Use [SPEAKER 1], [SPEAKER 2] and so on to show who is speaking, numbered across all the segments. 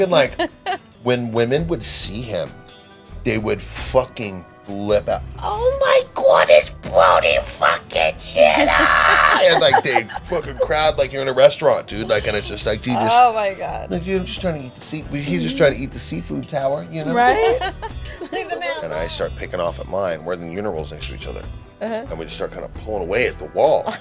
[SPEAKER 1] And like, when women would see him, they would fucking flip out. Oh my God, it's Brody fucking Jenner! And like, they fucking crowd like you're in a restaurant, dude. Like, and it's just like, dude,
[SPEAKER 2] oh my God.
[SPEAKER 1] like, dude, I'm just trying to eat the he's just trying to eat the seafood tower, you know?
[SPEAKER 3] Right?
[SPEAKER 2] Leave the man
[SPEAKER 1] And I start picking off at mine. We're in the urinals next to each other. And we just start kind of pulling away at the wall.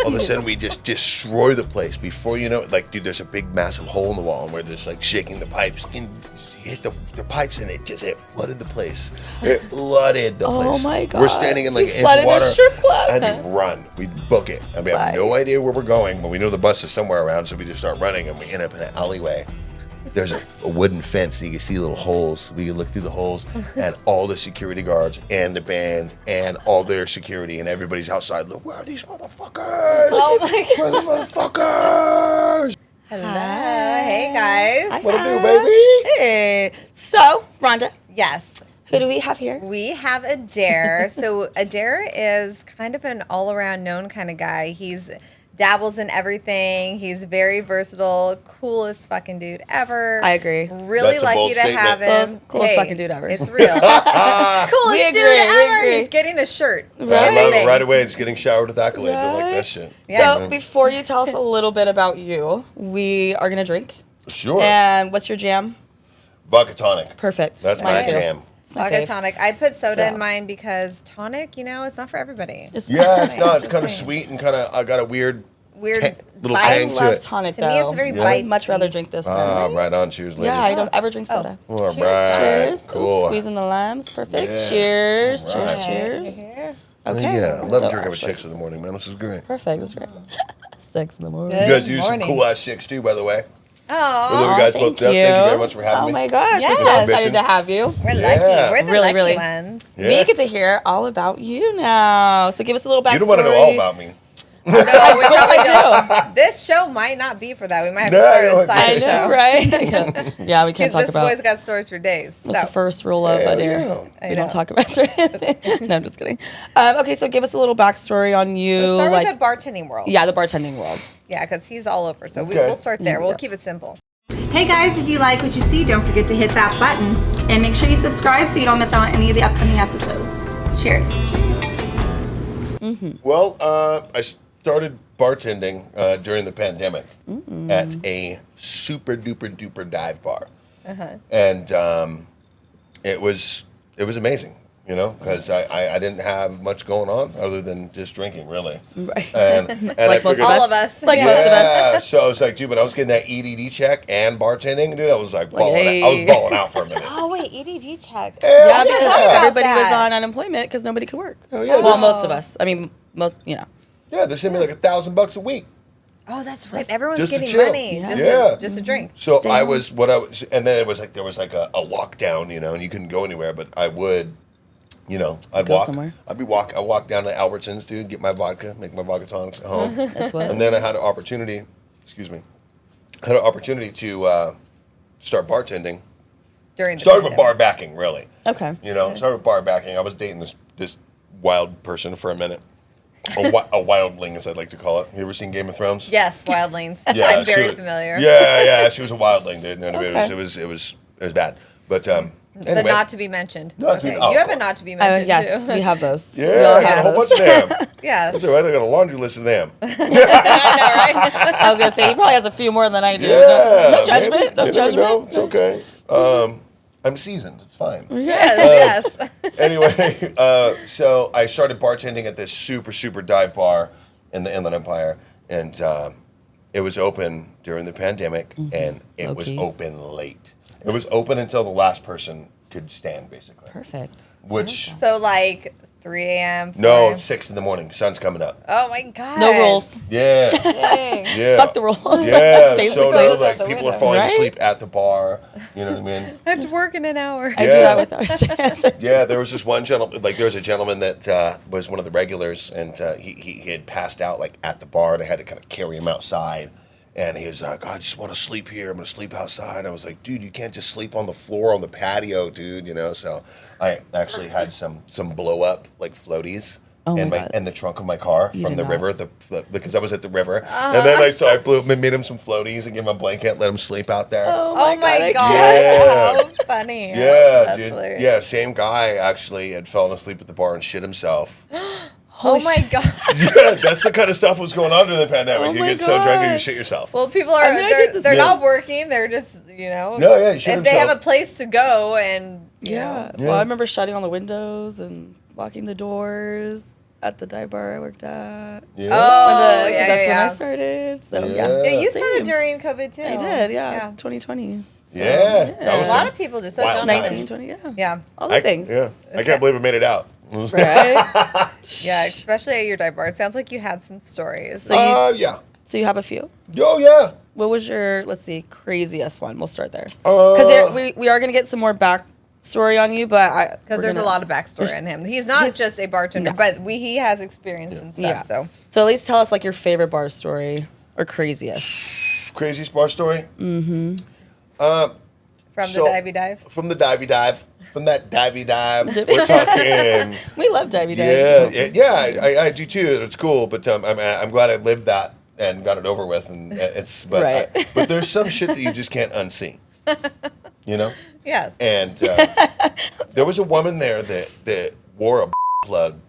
[SPEAKER 1] All of a sudden, we just destroy the place. Before you know it, like, dude, there's a big, massive hole in the wall, and we're just, like, shaking the pipes. And hit the pipes, and it flooded the place. It flooded the place.
[SPEAKER 3] Oh, my God.
[SPEAKER 1] We're standing in, like, an inch
[SPEAKER 3] flooded
[SPEAKER 1] of water.
[SPEAKER 3] the strip club?
[SPEAKER 1] And we run. We book it. And we have no idea where we're going, but we know the bus is somewhere around, so we just start running, and we end up in an alleyway. There's a wooden fence, and you can see little holes. We can look through the holes, and all the security guards and the band and all their security and everybody's outside. Look, where are these motherfuckers?
[SPEAKER 2] Oh my God.
[SPEAKER 1] Where are these motherfuckers?
[SPEAKER 2] Hello. Hey guys.
[SPEAKER 1] What to do, baby?
[SPEAKER 3] Hey. So, Rhonda,
[SPEAKER 2] Yes.
[SPEAKER 3] who do we have here?
[SPEAKER 2] We have Adair. So Adair is kind of an all-around known kind of guy. He's dabbles in everything. He's very versatile, coolest fucking dude ever.
[SPEAKER 3] I agree.
[SPEAKER 2] Really
[SPEAKER 1] That's a
[SPEAKER 2] lucky
[SPEAKER 1] bold
[SPEAKER 2] to have
[SPEAKER 1] statement.
[SPEAKER 2] him.
[SPEAKER 3] Coolest fucking dude ever.
[SPEAKER 2] It's real. Coolest
[SPEAKER 3] We
[SPEAKER 2] dude
[SPEAKER 3] agree, we
[SPEAKER 2] ever.
[SPEAKER 3] agree.
[SPEAKER 2] He's getting a shirt.
[SPEAKER 1] I love it
[SPEAKER 2] Amazing.
[SPEAKER 1] right away. Just getting showered with accolades. I like
[SPEAKER 3] Right.
[SPEAKER 1] that shit.
[SPEAKER 2] Yeah.
[SPEAKER 3] So, before you tell us a little bit about you, we are going to drink.
[SPEAKER 1] Sure.
[SPEAKER 3] And what's your jam?
[SPEAKER 1] Vodka tonic.
[SPEAKER 3] Perfect.
[SPEAKER 1] That's
[SPEAKER 3] Mine
[SPEAKER 1] my
[SPEAKER 3] too.
[SPEAKER 1] jam.
[SPEAKER 3] It's my
[SPEAKER 2] Vodka
[SPEAKER 3] fave.
[SPEAKER 2] tonic. I put soda
[SPEAKER 3] So-
[SPEAKER 2] in mine because tonic, it's not for everybody.
[SPEAKER 1] Yeah, it's not. It's kind of sweet and kind of, I got a weird
[SPEAKER 2] Weird
[SPEAKER 1] little
[SPEAKER 2] bite.
[SPEAKER 3] I
[SPEAKER 1] tang to
[SPEAKER 3] love
[SPEAKER 1] it.
[SPEAKER 3] tonic,
[SPEAKER 2] To
[SPEAKER 3] though.
[SPEAKER 2] me, it's very
[SPEAKER 1] Yeah.
[SPEAKER 3] I would
[SPEAKER 2] bitey.
[SPEAKER 3] much rather drink this than...
[SPEAKER 1] Right on. Cheers, ladies.
[SPEAKER 3] Yeah, I don't ever drink soda.
[SPEAKER 1] All right.
[SPEAKER 3] Cheers.
[SPEAKER 1] Cool.
[SPEAKER 3] Ooh, squeezing the limes. Perfect.
[SPEAKER 1] Yeah.
[SPEAKER 3] Cheers.
[SPEAKER 1] All right.
[SPEAKER 3] Cheers.
[SPEAKER 2] Yeah.
[SPEAKER 3] Okay.
[SPEAKER 1] Yeah, I love
[SPEAKER 3] So,
[SPEAKER 1] drinking with
[SPEAKER 3] actually-
[SPEAKER 1] chicks in the morning, man. This is great.
[SPEAKER 3] Perfect. That's great. 6 in the morning.
[SPEAKER 2] Good.
[SPEAKER 1] You guys use some
[SPEAKER 2] morning.
[SPEAKER 1] cool ass chicks too, by the way.
[SPEAKER 2] Oh,
[SPEAKER 1] Although you guys
[SPEAKER 3] Thank
[SPEAKER 1] both Thank you very much for having
[SPEAKER 3] Oh
[SPEAKER 1] me.
[SPEAKER 3] my gosh,
[SPEAKER 2] Yes.
[SPEAKER 3] we're so excited to have you.
[SPEAKER 2] we're
[SPEAKER 1] Yeah.
[SPEAKER 2] lucky. We're the
[SPEAKER 3] Really,
[SPEAKER 2] lucky
[SPEAKER 3] really.
[SPEAKER 2] ones.
[SPEAKER 1] Yeah.
[SPEAKER 3] We get to hear all about you now. So give us a little backstory.
[SPEAKER 1] You don't want to know all about me.
[SPEAKER 2] No, we probably don't. This show might not be for that. We might have to
[SPEAKER 1] No,
[SPEAKER 2] start
[SPEAKER 1] I
[SPEAKER 2] a
[SPEAKER 1] don't
[SPEAKER 2] side
[SPEAKER 3] I
[SPEAKER 2] show.
[SPEAKER 3] know, right? Yeah, we can't talk
[SPEAKER 2] This
[SPEAKER 3] about.
[SPEAKER 2] boy's got stories for days.
[SPEAKER 3] What's the
[SPEAKER 2] So,
[SPEAKER 3] first rule of
[SPEAKER 1] Hell
[SPEAKER 3] Adair?
[SPEAKER 1] yeah.
[SPEAKER 3] We don't talk about certain. No, I'm just kidding. Okay, so give us a little backstory on you.
[SPEAKER 2] let's start
[SPEAKER 3] like,
[SPEAKER 2] with the bartending world.
[SPEAKER 3] yeah, the bartending world.
[SPEAKER 2] Yeah, because he's all over. So
[SPEAKER 1] Okay.
[SPEAKER 2] we'll start there. We'll
[SPEAKER 3] Yeah.
[SPEAKER 2] keep it simple.
[SPEAKER 4] Hey guys, if you like what you see, don't forget to hit that button and make sure you subscribe so you don't miss out on any of the upcoming episodes. Cheers.
[SPEAKER 1] Well, I started bartending during the pandemic at a super duper duper dive bar, and it was amazing. Because I didn't have much going on other than just drinking, really.
[SPEAKER 3] Right.
[SPEAKER 1] And I
[SPEAKER 3] Like most
[SPEAKER 1] figured,
[SPEAKER 2] All of us.
[SPEAKER 3] Like
[SPEAKER 2] Yeah.
[SPEAKER 3] most of us.
[SPEAKER 1] yeah, so I was like, dude, when I was getting that EDD check and bartending, dude, I was like balling
[SPEAKER 3] hey.
[SPEAKER 1] out. I was balling out for a minute.
[SPEAKER 2] Oh, wait. EDD check.
[SPEAKER 1] Hell
[SPEAKER 3] Yeah, because
[SPEAKER 1] yeah.
[SPEAKER 3] everybody was
[SPEAKER 2] that.
[SPEAKER 3] on unemployment because nobody could work.
[SPEAKER 1] Oh, yeah,
[SPEAKER 3] well,
[SPEAKER 1] this-
[SPEAKER 3] most of us. I mean, most.
[SPEAKER 1] Yeah, they sent me like $1,000 a week.
[SPEAKER 2] Oh, that's right. Everyone's
[SPEAKER 1] Just to
[SPEAKER 2] getting
[SPEAKER 1] chill.
[SPEAKER 2] money.
[SPEAKER 3] Yeah.
[SPEAKER 2] Just,
[SPEAKER 1] Yeah.
[SPEAKER 2] just a drink.
[SPEAKER 1] So
[SPEAKER 3] Stay
[SPEAKER 1] I
[SPEAKER 3] home.
[SPEAKER 1] was and then there was like a lockdown, and you couldn't go anywhere, but I would, I'd
[SPEAKER 3] Go
[SPEAKER 1] walk
[SPEAKER 3] somewhere.
[SPEAKER 1] I walk down to Albertsons, dude, get my vodka, make my vodka tonics at home.
[SPEAKER 3] That's what.
[SPEAKER 1] And then I had an opportunity, to start bartending.
[SPEAKER 2] During the
[SPEAKER 1] Started with
[SPEAKER 2] pandemic.
[SPEAKER 1] bar backing, really.
[SPEAKER 3] Okay.
[SPEAKER 1] Started with bar backing. I was dating this wild person for a minute. A wildling, as I'd like to call it. You ever seen Game of Thrones?
[SPEAKER 2] Yes, wildlings.
[SPEAKER 1] Yeah,
[SPEAKER 2] I'm
[SPEAKER 1] she
[SPEAKER 2] very
[SPEAKER 1] was-
[SPEAKER 2] familiar.
[SPEAKER 1] Yeah, she was a wildling, dude.
[SPEAKER 3] Okay.
[SPEAKER 1] It was bad. But
[SPEAKER 2] The
[SPEAKER 1] anyway.
[SPEAKER 2] not to be mentioned.
[SPEAKER 1] Not to be-
[SPEAKER 2] Okay,
[SPEAKER 1] oh,
[SPEAKER 2] you have a
[SPEAKER 1] of
[SPEAKER 2] not to be mentioned
[SPEAKER 3] Yes,
[SPEAKER 2] too.
[SPEAKER 3] we have those. We
[SPEAKER 1] Yeah,
[SPEAKER 3] all
[SPEAKER 1] I got a
[SPEAKER 3] have
[SPEAKER 1] whole
[SPEAKER 3] those.
[SPEAKER 1] bunch of them.
[SPEAKER 2] Yeah.
[SPEAKER 1] That's all right. I got a laundry list of them.
[SPEAKER 2] I know, right?
[SPEAKER 3] I was gonna say he probably has a few more than I do.
[SPEAKER 1] Yeah.
[SPEAKER 3] No judgment.
[SPEAKER 1] maybe.
[SPEAKER 3] No
[SPEAKER 1] You never
[SPEAKER 3] judgment.
[SPEAKER 1] know. It's okay. I'm seasoned. It's fine.
[SPEAKER 2] Yes, yes.
[SPEAKER 1] Anyway, so I started bartending at this super, super dive bar in the Inland Empire. And it was open during the pandemic, and it was
[SPEAKER 3] Low-key.
[SPEAKER 1] open late. It was open until the last person could stand, basically.
[SPEAKER 3] Perfect.
[SPEAKER 1] Which,
[SPEAKER 2] So like 3 a.m. 4
[SPEAKER 1] no,
[SPEAKER 2] a.m.?
[SPEAKER 1] it's 6 in the morning. Sun's coming up.
[SPEAKER 2] Oh my god.
[SPEAKER 3] No rules.
[SPEAKER 1] Yeah.
[SPEAKER 2] Dang.
[SPEAKER 1] Yeah.
[SPEAKER 3] Fuck the rules.
[SPEAKER 1] Yeah.
[SPEAKER 3] Basically.
[SPEAKER 1] So
[SPEAKER 2] Close
[SPEAKER 1] no,
[SPEAKER 2] out
[SPEAKER 1] like
[SPEAKER 2] the
[SPEAKER 1] people are
[SPEAKER 2] window.
[SPEAKER 1] falling
[SPEAKER 3] Right?
[SPEAKER 1] asleep at the bar. You know what I mean?
[SPEAKER 2] I have to work in an hour.
[SPEAKER 3] I do
[SPEAKER 1] Yeah.
[SPEAKER 3] that with ours.
[SPEAKER 1] Yeah, there was this one gentleman, like there was a gentleman that was one of the regulars, and he had passed out like at the bar, and I had to kind of carry him outside. And he was like, I just want to sleep here. I'm going to sleep outside. I was like, dude, you can't just sleep on the floor on the patio, dude, So I actually had some blow up like floaties and the trunk of my car from the
[SPEAKER 3] did
[SPEAKER 1] river, because I was at the river, and then I blew him and made him some floaties and gave him a blanket, let him sleep out there.
[SPEAKER 2] Oh my god!
[SPEAKER 1] Yeah.
[SPEAKER 2] How funny!
[SPEAKER 1] Yeah,
[SPEAKER 2] That's
[SPEAKER 1] dude.
[SPEAKER 2] hilarious.
[SPEAKER 1] Yeah, same guy actually had fallen asleep at the bar and shit himself.
[SPEAKER 2] Oh my god!
[SPEAKER 1] Yeah, that's the kind of stuff was going on during the pandemic.
[SPEAKER 3] Oh
[SPEAKER 1] you
[SPEAKER 3] my
[SPEAKER 1] get so drunk and you
[SPEAKER 3] God.
[SPEAKER 1] shit yourself.
[SPEAKER 2] Well, people are
[SPEAKER 3] I mean, I did the
[SPEAKER 2] they're
[SPEAKER 3] same.
[SPEAKER 2] not working. They're just
[SPEAKER 1] No, yeah, he shit
[SPEAKER 2] if they have
[SPEAKER 1] himself.
[SPEAKER 2] a place to go and you know.
[SPEAKER 3] Well, I remember shutting all the windows and locking the doors at the dive bar I worked at.
[SPEAKER 1] Yeah.
[SPEAKER 2] Oh, yeah,
[SPEAKER 3] That's when
[SPEAKER 2] yeah.
[SPEAKER 3] I started. So
[SPEAKER 1] Yeah.
[SPEAKER 2] Yeah, you started
[SPEAKER 3] Same.
[SPEAKER 2] during COVID too.
[SPEAKER 3] I did, yeah. 2020. So,
[SPEAKER 1] Yeah, that
[SPEAKER 2] A
[SPEAKER 1] was
[SPEAKER 2] lot
[SPEAKER 1] some
[SPEAKER 2] of people did. So
[SPEAKER 1] wild
[SPEAKER 2] John
[SPEAKER 1] times.
[SPEAKER 3] 1920, yeah.
[SPEAKER 2] Yeah.
[SPEAKER 3] All the things.
[SPEAKER 1] Yeah, I can't believe I made it out.
[SPEAKER 3] Right?
[SPEAKER 2] Yeah, especially at your dive bar. It sounds like you had some stories.
[SPEAKER 3] So
[SPEAKER 1] Yeah.
[SPEAKER 3] So you have a few.
[SPEAKER 1] Oh, yeah.
[SPEAKER 3] What was your, let's see, craziest one? We'll start there. Because we are going to get some more backstory on you, but
[SPEAKER 2] Because there's a lot of backstory on him. He's not just a bartender, but he has experienced some stuff.
[SPEAKER 3] Yeah.
[SPEAKER 2] So
[SPEAKER 3] at least tell us like your favorite bar story or craziest.
[SPEAKER 1] Craziest bar story?
[SPEAKER 2] from
[SPEAKER 1] So-
[SPEAKER 2] the divey dive.
[SPEAKER 1] From the divey dive. From that divey dive. We're talking...
[SPEAKER 3] We love divey dives.
[SPEAKER 1] Yeah, I do too. It's cool, but I'm glad I lived that and got it over with. And
[SPEAKER 3] Right.
[SPEAKER 1] But there's some shit that you just can't unsee, you know.
[SPEAKER 2] Yes.
[SPEAKER 1] And there was a woman there that wore a plug.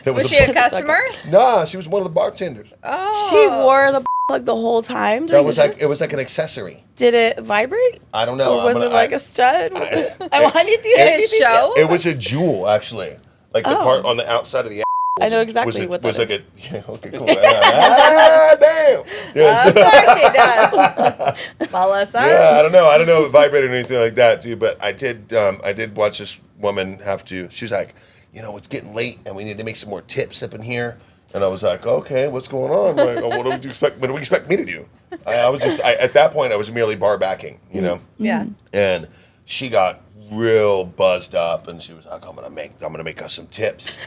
[SPEAKER 1] That
[SPEAKER 2] Was she a customer?
[SPEAKER 1] Nah, she was one of the bartenders.
[SPEAKER 2] Oh.
[SPEAKER 3] She wore the plug the whole time.
[SPEAKER 1] That was like it was like an accessory.
[SPEAKER 3] Did it vibrate?
[SPEAKER 1] I don't know.
[SPEAKER 3] Or was it like a stud? Was it, I want you to
[SPEAKER 2] Did it show?
[SPEAKER 1] It was a jewel, actually. Like the part on the outside of the.
[SPEAKER 3] I know exactly what that
[SPEAKER 1] was
[SPEAKER 3] is.
[SPEAKER 1] like a yeah, okay, cool. Damn. Yeah,
[SPEAKER 2] Of course she does. Melissa.
[SPEAKER 1] yeah, I don't know if it vibrated or anything like that, too. But I did watch this woman have to. She was like, it's getting late and we need to make some more tips up in here. And I was like, okay, what's going on? Like, what do you expect? What do we expect me to do? I was just at that point I was merely bar backing,
[SPEAKER 2] Yeah.
[SPEAKER 1] And she got real buzzed up, and she was like, I'm gonna make us some tips.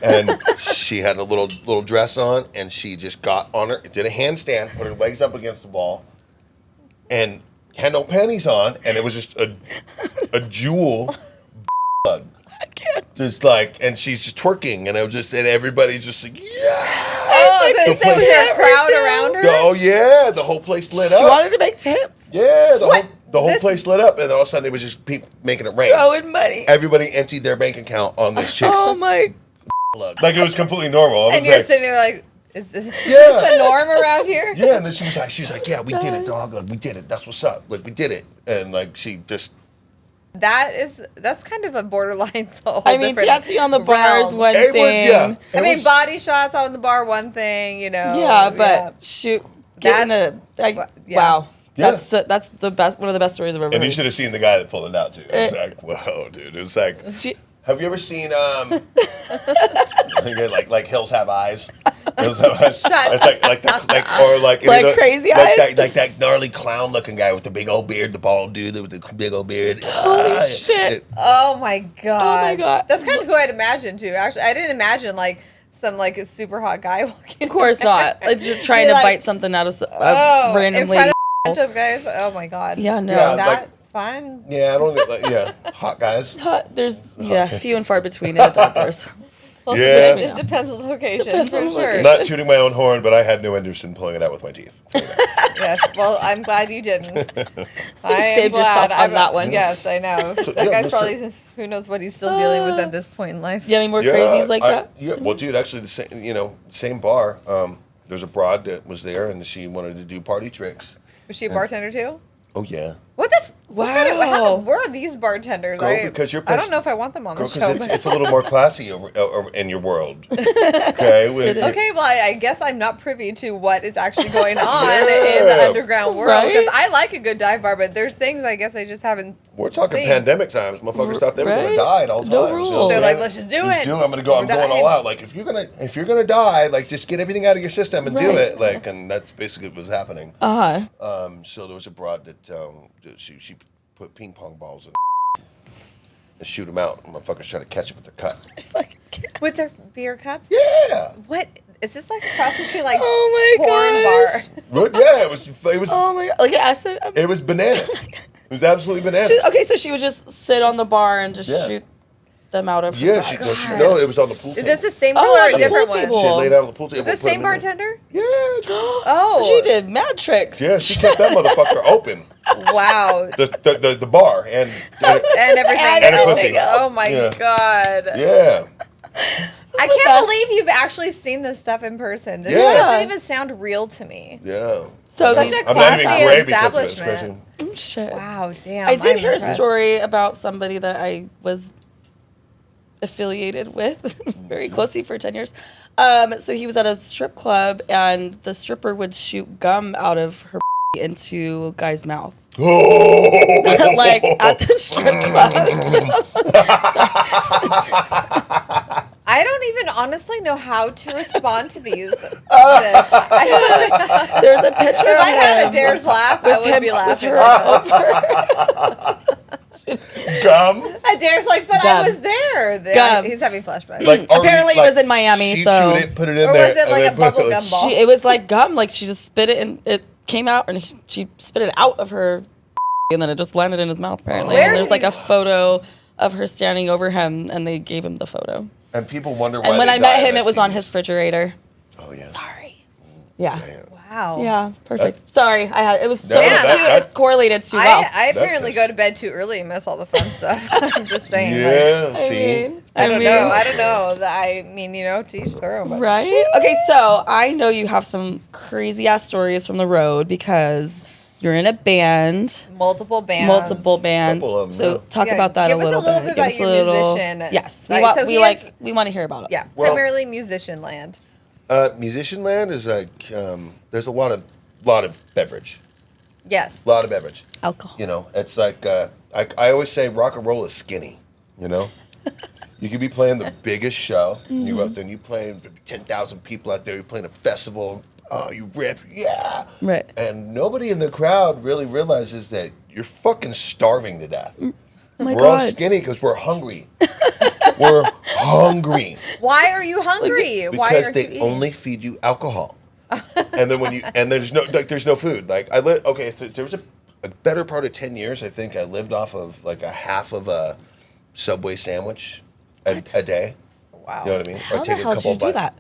[SPEAKER 1] And she had a little dress on, and she just got on her, did a handstand, put her legs up against the wall, and had no panties on, and it was just a jewel plug.
[SPEAKER 3] I can't.
[SPEAKER 1] Just like, and she's just twerking, and and everybody's just like, yeah.
[SPEAKER 2] Oh, so
[SPEAKER 1] The
[SPEAKER 2] was there a
[SPEAKER 1] place-
[SPEAKER 2] crowd around her?
[SPEAKER 1] Oh yeah, the whole place lit
[SPEAKER 3] She
[SPEAKER 1] up.
[SPEAKER 3] wanted to make tips.
[SPEAKER 1] Yeah, the whole
[SPEAKER 2] This-
[SPEAKER 1] place lit up, and then all of a sudden it was just people making it rain.
[SPEAKER 3] Throwing money.
[SPEAKER 1] Everybody emptied their bank account on this chick's
[SPEAKER 3] Oh my.
[SPEAKER 1] plug. Like it was completely normal. I was
[SPEAKER 2] And you're
[SPEAKER 1] like,
[SPEAKER 2] sitting there like, is this
[SPEAKER 1] Yeah.
[SPEAKER 2] the norm around here?
[SPEAKER 1] yeah, and then she was like, yeah, we did it, dog. Like, we did it. That's what's up. Like we did it, and like she just.
[SPEAKER 2] That's kind of a borderline. So
[SPEAKER 3] I mean, dancing on the bar is one
[SPEAKER 1] It was,
[SPEAKER 3] thing.
[SPEAKER 1] yeah.
[SPEAKER 2] I
[SPEAKER 1] It
[SPEAKER 2] mean,
[SPEAKER 1] was-
[SPEAKER 2] body shots on the bar, one thing,
[SPEAKER 3] Yeah, but shoot, getting
[SPEAKER 2] yeah.
[SPEAKER 3] wow.
[SPEAKER 1] Yeah.
[SPEAKER 3] That's the best. One of the best stories I've ever
[SPEAKER 1] And you
[SPEAKER 3] heard.
[SPEAKER 1] should have seen the guy that pulled it out too. It was like, whoa, dude. It was like,
[SPEAKER 3] She,
[SPEAKER 1] have you ever seen like Hills Have Eyes? Hills Have Eyes.
[SPEAKER 2] Shut
[SPEAKER 1] It's like
[SPEAKER 3] Like Crazy Eyes?
[SPEAKER 1] Like that gnarly clown looking guy with the big old beard, the bald dude with the big old beard.
[SPEAKER 3] Holy shit.
[SPEAKER 2] Oh my god.
[SPEAKER 3] God.
[SPEAKER 2] That's kind of who I'd imagine too. Actually, I didn't imagine like some like a super hot guy walking.
[SPEAKER 3] of course not. Like, you're trying
[SPEAKER 2] You're
[SPEAKER 3] to
[SPEAKER 2] like,
[SPEAKER 3] bite something out of a
[SPEAKER 2] Oh,
[SPEAKER 3] random
[SPEAKER 2] in front
[SPEAKER 3] lady.
[SPEAKER 2] of a bunch of guys. Oh my god.
[SPEAKER 3] Yeah, no.
[SPEAKER 1] Yeah,
[SPEAKER 2] That's fun.
[SPEAKER 1] Yeah, I don't get like hot guys.
[SPEAKER 3] There's few and far between in adult bars.
[SPEAKER 2] Well,
[SPEAKER 1] Yeah.
[SPEAKER 2] It depends on the location
[SPEAKER 3] Depends
[SPEAKER 2] for
[SPEAKER 3] on the
[SPEAKER 2] sure.
[SPEAKER 3] location.
[SPEAKER 1] Not tooting my own horn, but I had no interest in pulling it out with my teeth.
[SPEAKER 2] Yes. Well, I'm glad you didn't. I am
[SPEAKER 3] saved yourself
[SPEAKER 2] glad.
[SPEAKER 3] on that one.
[SPEAKER 2] Yes, I know. That
[SPEAKER 1] yeah,
[SPEAKER 2] guy's
[SPEAKER 1] that's
[SPEAKER 2] probably who knows what he's still dealing with at this point in life.
[SPEAKER 3] You have any more crazies like that?
[SPEAKER 1] Yeah, well, dude, actually, the same bar. There's a broad that was there, and she wanted to do party tricks.
[SPEAKER 2] Was she a bartender too?
[SPEAKER 1] Oh yeah,
[SPEAKER 2] What the? What kind of,
[SPEAKER 3] Wow.
[SPEAKER 2] where are these bartenders?
[SPEAKER 1] Girl, because you're
[SPEAKER 2] I
[SPEAKER 1] pissed-
[SPEAKER 2] don't know if I want them on the
[SPEAKER 1] because
[SPEAKER 2] show.
[SPEAKER 1] it's a little more classy over in your world. Okay,
[SPEAKER 2] Okay, well, I guess I'm not privy to what is actually going on
[SPEAKER 1] Yeah.
[SPEAKER 2] in the underground world
[SPEAKER 3] Right?
[SPEAKER 2] because I like a good dive bar, but there's things I guess I just haven't.
[SPEAKER 1] We're talking
[SPEAKER 2] seen.
[SPEAKER 1] pandemic times. Motherfuckers thought they were gonna
[SPEAKER 3] Right?
[SPEAKER 1] die at all times.
[SPEAKER 3] No
[SPEAKER 1] you know
[SPEAKER 3] rules.
[SPEAKER 1] what I'm
[SPEAKER 2] They're
[SPEAKER 1] saying?
[SPEAKER 2] like, let's just do
[SPEAKER 1] Just
[SPEAKER 2] it.
[SPEAKER 1] do it. I'm
[SPEAKER 2] We're
[SPEAKER 1] going
[SPEAKER 2] dying.
[SPEAKER 1] all out. Like if you're gonna die, like just get everything out of your system and do
[SPEAKER 3] Right.
[SPEAKER 1] it. Like, and that's basically what was happening. So there was a broad that she put ping pong balls in and shoot them out. And motherfuckers try to catch it with their cut.
[SPEAKER 2] With their beer cups?
[SPEAKER 1] Yeah.
[SPEAKER 2] What? Is this like a cross between like
[SPEAKER 3] Oh my
[SPEAKER 2] porn
[SPEAKER 3] gosh.
[SPEAKER 2] bar?
[SPEAKER 1] But yeah, it was
[SPEAKER 3] Oh my god! Like an acid.
[SPEAKER 1] it was bananas. It was absolutely bananas.
[SPEAKER 3] Okay, so she would just sit on the bar and just
[SPEAKER 1] Yeah.
[SPEAKER 3] shoot. them out of her
[SPEAKER 1] Yeah,
[SPEAKER 3] bag.
[SPEAKER 1] no, it was on the pool
[SPEAKER 2] Is
[SPEAKER 1] table.
[SPEAKER 2] this the same
[SPEAKER 3] Oh,
[SPEAKER 2] girl or
[SPEAKER 3] on
[SPEAKER 2] a
[SPEAKER 3] the
[SPEAKER 2] different
[SPEAKER 3] pool
[SPEAKER 2] one?
[SPEAKER 3] table.
[SPEAKER 1] She had laid out on the pool table.
[SPEAKER 2] Is this the
[SPEAKER 1] put
[SPEAKER 2] same
[SPEAKER 1] them in there.
[SPEAKER 2] bartender?
[SPEAKER 1] Yeah.
[SPEAKER 2] Oh.
[SPEAKER 3] She did mad tricks.
[SPEAKER 1] Yeah, she kept that motherfucker open.
[SPEAKER 2] Wow.
[SPEAKER 1] The bar and
[SPEAKER 2] everything
[SPEAKER 1] And a
[SPEAKER 2] else.
[SPEAKER 1] pussy.
[SPEAKER 2] Oh my
[SPEAKER 1] Yeah.
[SPEAKER 2] God.
[SPEAKER 1] yeah.
[SPEAKER 2] I can't believe you've actually seen this stuff in person. This
[SPEAKER 1] Yeah.
[SPEAKER 2] doesn't even sound real to me.
[SPEAKER 1] Yeah.
[SPEAKER 3] So
[SPEAKER 2] Such
[SPEAKER 3] these-
[SPEAKER 2] a
[SPEAKER 1] I'm not even
[SPEAKER 2] classy
[SPEAKER 1] gray because of it. It's
[SPEAKER 2] establishment.
[SPEAKER 1] crazy.
[SPEAKER 3] Shit.
[SPEAKER 2] Wow, damn.
[SPEAKER 3] I did
[SPEAKER 2] I'm
[SPEAKER 3] hear a
[SPEAKER 2] impressed.
[SPEAKER 3] story about somebody that I was affiliated with very closely for 10 years. So he was at a strip club and the stripper would shoot gum out of her into a guy's mouth. Like at the strip club.
[SPEAKER 2] I don't even honestly know how to respond to these. There's
[SPEAKER 3] There's a picture
[SPEAKER 2] If
[SPEAKER 3] of
[SPEAKER 2] I had
[SPEAKER 3] him
[SPEAKER 2] Adair's laugh, I would be laughing.
[SPEAKER 1] Gum.
[SPEAKER 2] Adair's like, but
[SPEAKER 3] Gum.
[SPEAKER 2] I was there.
[SPEAKER 3] Gum.
[SPEAKER 2] He's having flashbacks.
[SPEAKER 3] Apparently it was in Miami,
[SPEAKER 1] She
[SPEAKER 3] so-
[SPEAKER 1] chewed it, put it in
[SPEAKER 2] Or
[SPEAKER 1] there.
[SPEAKER 2] was it
[SPEAKER 1] and
[SPEAKER 2] like
[SPEAKER 1] then
[SPEAKER 2] a
[SPEAKER 1] put
[SPEAKER 2] bubble gum ball?
[SPEAKER 3] it was like gum, like she just spit it and it came out and she spit it out of her and then it just landed in his mouth apparently.
[SPEAKER 2] Where
[SPEAKER 3] And there's
[SPEAKER 2] did
[SPEAKER 3] like
[SPEAKER 2] he-
[SPEAKER 3] a photo of her standing over him and they gave him the photo.
[SPEAKER 1] And people wonder why.
[SPEAKER 3] And when
[SPEAKER 1] they
[SPEAKER 3] I met
[SPEAKER 1] die
[SPEAKER 3] him,
[SPEAKER 1] of
[SPEAKER 3] it was on
[SPEAKER 1] STDs.
[SPEAKER 3] his refrigerator.
[SPEAKER 1] Oh yeah.
[SPEAKER 3] Sorry. Yeah.
[SPEAKER 1] Damn.
[SPEAKER 2] Wow.
[SPEAKER 3] Yeah, perfect. Sorry, it was so
[SPEAKER 1] No,
[SPEAKER 3] it correlated too well.
[SPEAKER 2] I apparently
[SPEAKER 1] That's-
[SPEAKER 2] go to bed too early and miss all the fun stuff. I'm just saying.
[SPEAKER 1] Yeah. See.
[SPEAKER 2] I don't know. I don't know. I mean, to each their own. But
[SPEAKER 3] Right? Okay, so I know you have some crazy ass stories from the road because you're in a band,
[SPEAKER 2] multiple bands.
[SPEAKER 3] multiple bands.
[SPEAKER 1] Couple of them,
[SPEAKER 3] So
[SPEAKER 1] yeah.
[SPEAKER 3] talk
[SPEAKER 2] Yeah,
[SPEAKER 3] about that
[SPEAKER 2] give
[SPEAKER 3] a
[SPEAKER 2] us a
[SPEAKER 3] little
[SPEAKER 2] little
[SPEAKER 3] bit.
[SPEAKER 2] bit
[SPEAKER 3] Give
[SPEAKER 2] about
[SPEAKER 3] us
[SPEAKER 2] your
[SPEAKER 3] a little-
[SPEAKER 2] musician.
[SPEAKER 3] Yes,
[SPEAKER 2] Like, so he has-
[SPEAKER 3] we want to hear about it.
[SPEAKER 2] Yeah,
[SPEAKER 1] Well-
[SPEAKER 2] primarily musician land.
[SPEAKER 1] Musician land is like there's a lot of beverage.
[SPEAKER 2] Yes.
[SPEAKER 1] A lot of beverage.
[SPEAKER 3] Alcohol.
[SPEAKER 1] It's like I always say rock and roll is skinny. You could be playing the biggest show. You go out there and you play 10,000 people out there. You're playing a festival. Oh, you rip, yeah.
[SPEAKER 3] Right.
[SPEAKER 1] And nobody in the crowd really realizes that you're fucking starving to death.
[SPEAKER 3] Oh my
[SPEAKER 1] We're all
[SPEAKER 3] God.
[SPEAKER 1] skinny because we're hungry. We're hungry
[SPEAKER 2] Why are you hungry? Why
[SPEAKER 1] because
[SPEAKER 2] aren't
[SPEAKER 1] they
[SPEAKER 2] you eating?
[SPEAKER 1] only feed you alcohol. And then there's no food. Like I live. Okay, so there was a better part of 10 years. I think I lived off of like a half of a Subway sandwich a day.
[SPEAKER 2] Wow.
[SPEAKER 1] You know what I mean?
[SPEAKER 3] How the hell did you do that?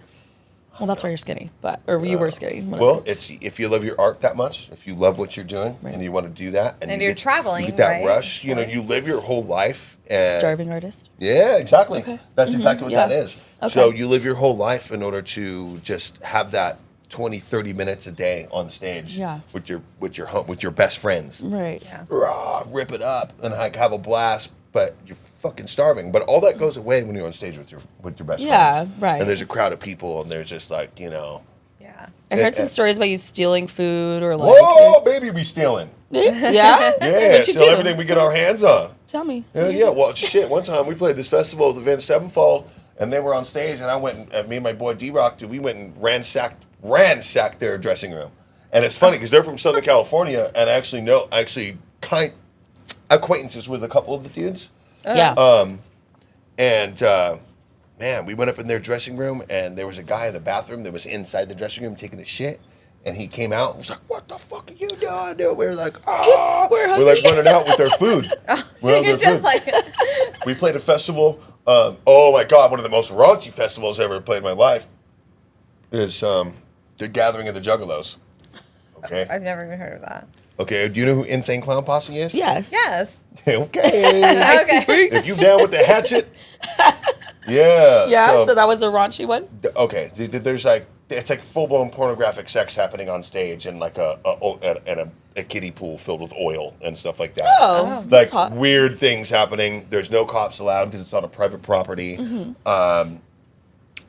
[SPEAKER 3] Well, that's why you're skinny, or you were skinny. Whatever.
[SPEAKER 1] Well, it's if you love your art that much, if you love what you're doing, and you want to do that,
[SPEAKER 2] And
[SPEAKER 1] you
[SPEAKER 2] you're
[SPEAKER 1] get-
[SPEAKER 2] traveling,
[SPEAKER 1] you get that
[SPEAKER 2] right?
[SPEAKER 1] rush. You live your whole life. And
[SPEAKER 3] Starving artist.
[SPEAKER 1] Yeah, exactly.
[SPEAKER 3] Okay.
[SPEAKER 1] That's exactly what
[SPEAKER 3] Yeah.
[SPEAKER 1] that is.
[SPEAKER 3] Okay.
[SPEAKER 1] So you live your whole life in order to just have that 20, 30 minutes a day on stage
[SPEAKER 3] Yeah.
[SPEAKER 1] with your best friends.
[SPEAKER 3] Right.
[SPEAKER 2] Yeah.
[SPEAKER 1] Rah, rip it up and like have a blast, but you're fucking starving. But all that goes away when you're on stage with your best
[SPEAKER 3] Yeah,
[SPEAKER 1] friends.
[SPEAKER 3] right.
[SPEAKER 1] And there's a crowd of people and there's just like,
[SPEAKER 2] Yeah.
[SPEAKER 3] I heard some stories about you stealing food or like.
[SPEAKER 1] whoa, baby, we stealing.
[SPEAKER 3] Yeah.
[SPEAKER 1] Yeah,
[SPEAKER 3] What'd you
[SPEAKER 1] steal
[SPEAKER 3] do?
[SPEAKER 1] everything we get our hands on.
[SPEAKER 3] Tell me.
[SPEAKER 1] Yeah. Well, shit. One time we played this festival with Avenged Sevenfold, and they were on stage, and I went and me and my boy D-Rock, we went and ransacked their dressing room. And it's funny because they're from Southern California, and I actually kind acquaintances with a couple of the dudes.
[SPEAKER 3] Yeah.
[SPEAKER 1] And man, we went up in their dressing room, and there was a guy in the bathroom that was inside the dressing room taking a shit. And he came out and was like, "What the fuck are you doing?" Dude? We were like, "Ah!" We're like running out with their food.
[SPEAKER 2] You're just like,
[SPEAKER 1] We played a festival. Oh my God, one of the most raunchy festivals I ever played in my life is the Gathering of the Juggalos. Okay.
[SPEAKER 2] I've never even heard of that.
[SPEAKER 1] Okay. Do you know who Insane Clown Posse is?
[SPEAKER 3] Yes.
[SPEAKER 2] Yes.
[SPEAKER 1] Okay.
[SPEAKER 2] Okay.
[SPEAKER 1] If you down with the hatchet. Yeah.
[SPEAKER 3] Yeah. So that was a raunchy one.
[SPEAKER 1] Okay. There's like it's like full blown pornographic sex happening on stage and like a kiddie pool filled with oil and stuff like that.
[SPEAKER 3] Oh,
[SPEAKER 1] Like
[SPEAKER 3] that's hot.
[SPEAKER 1] weird things happening. There's no cops allowed because it's on a private property.
[SPEAKER 3] Mm-hmm.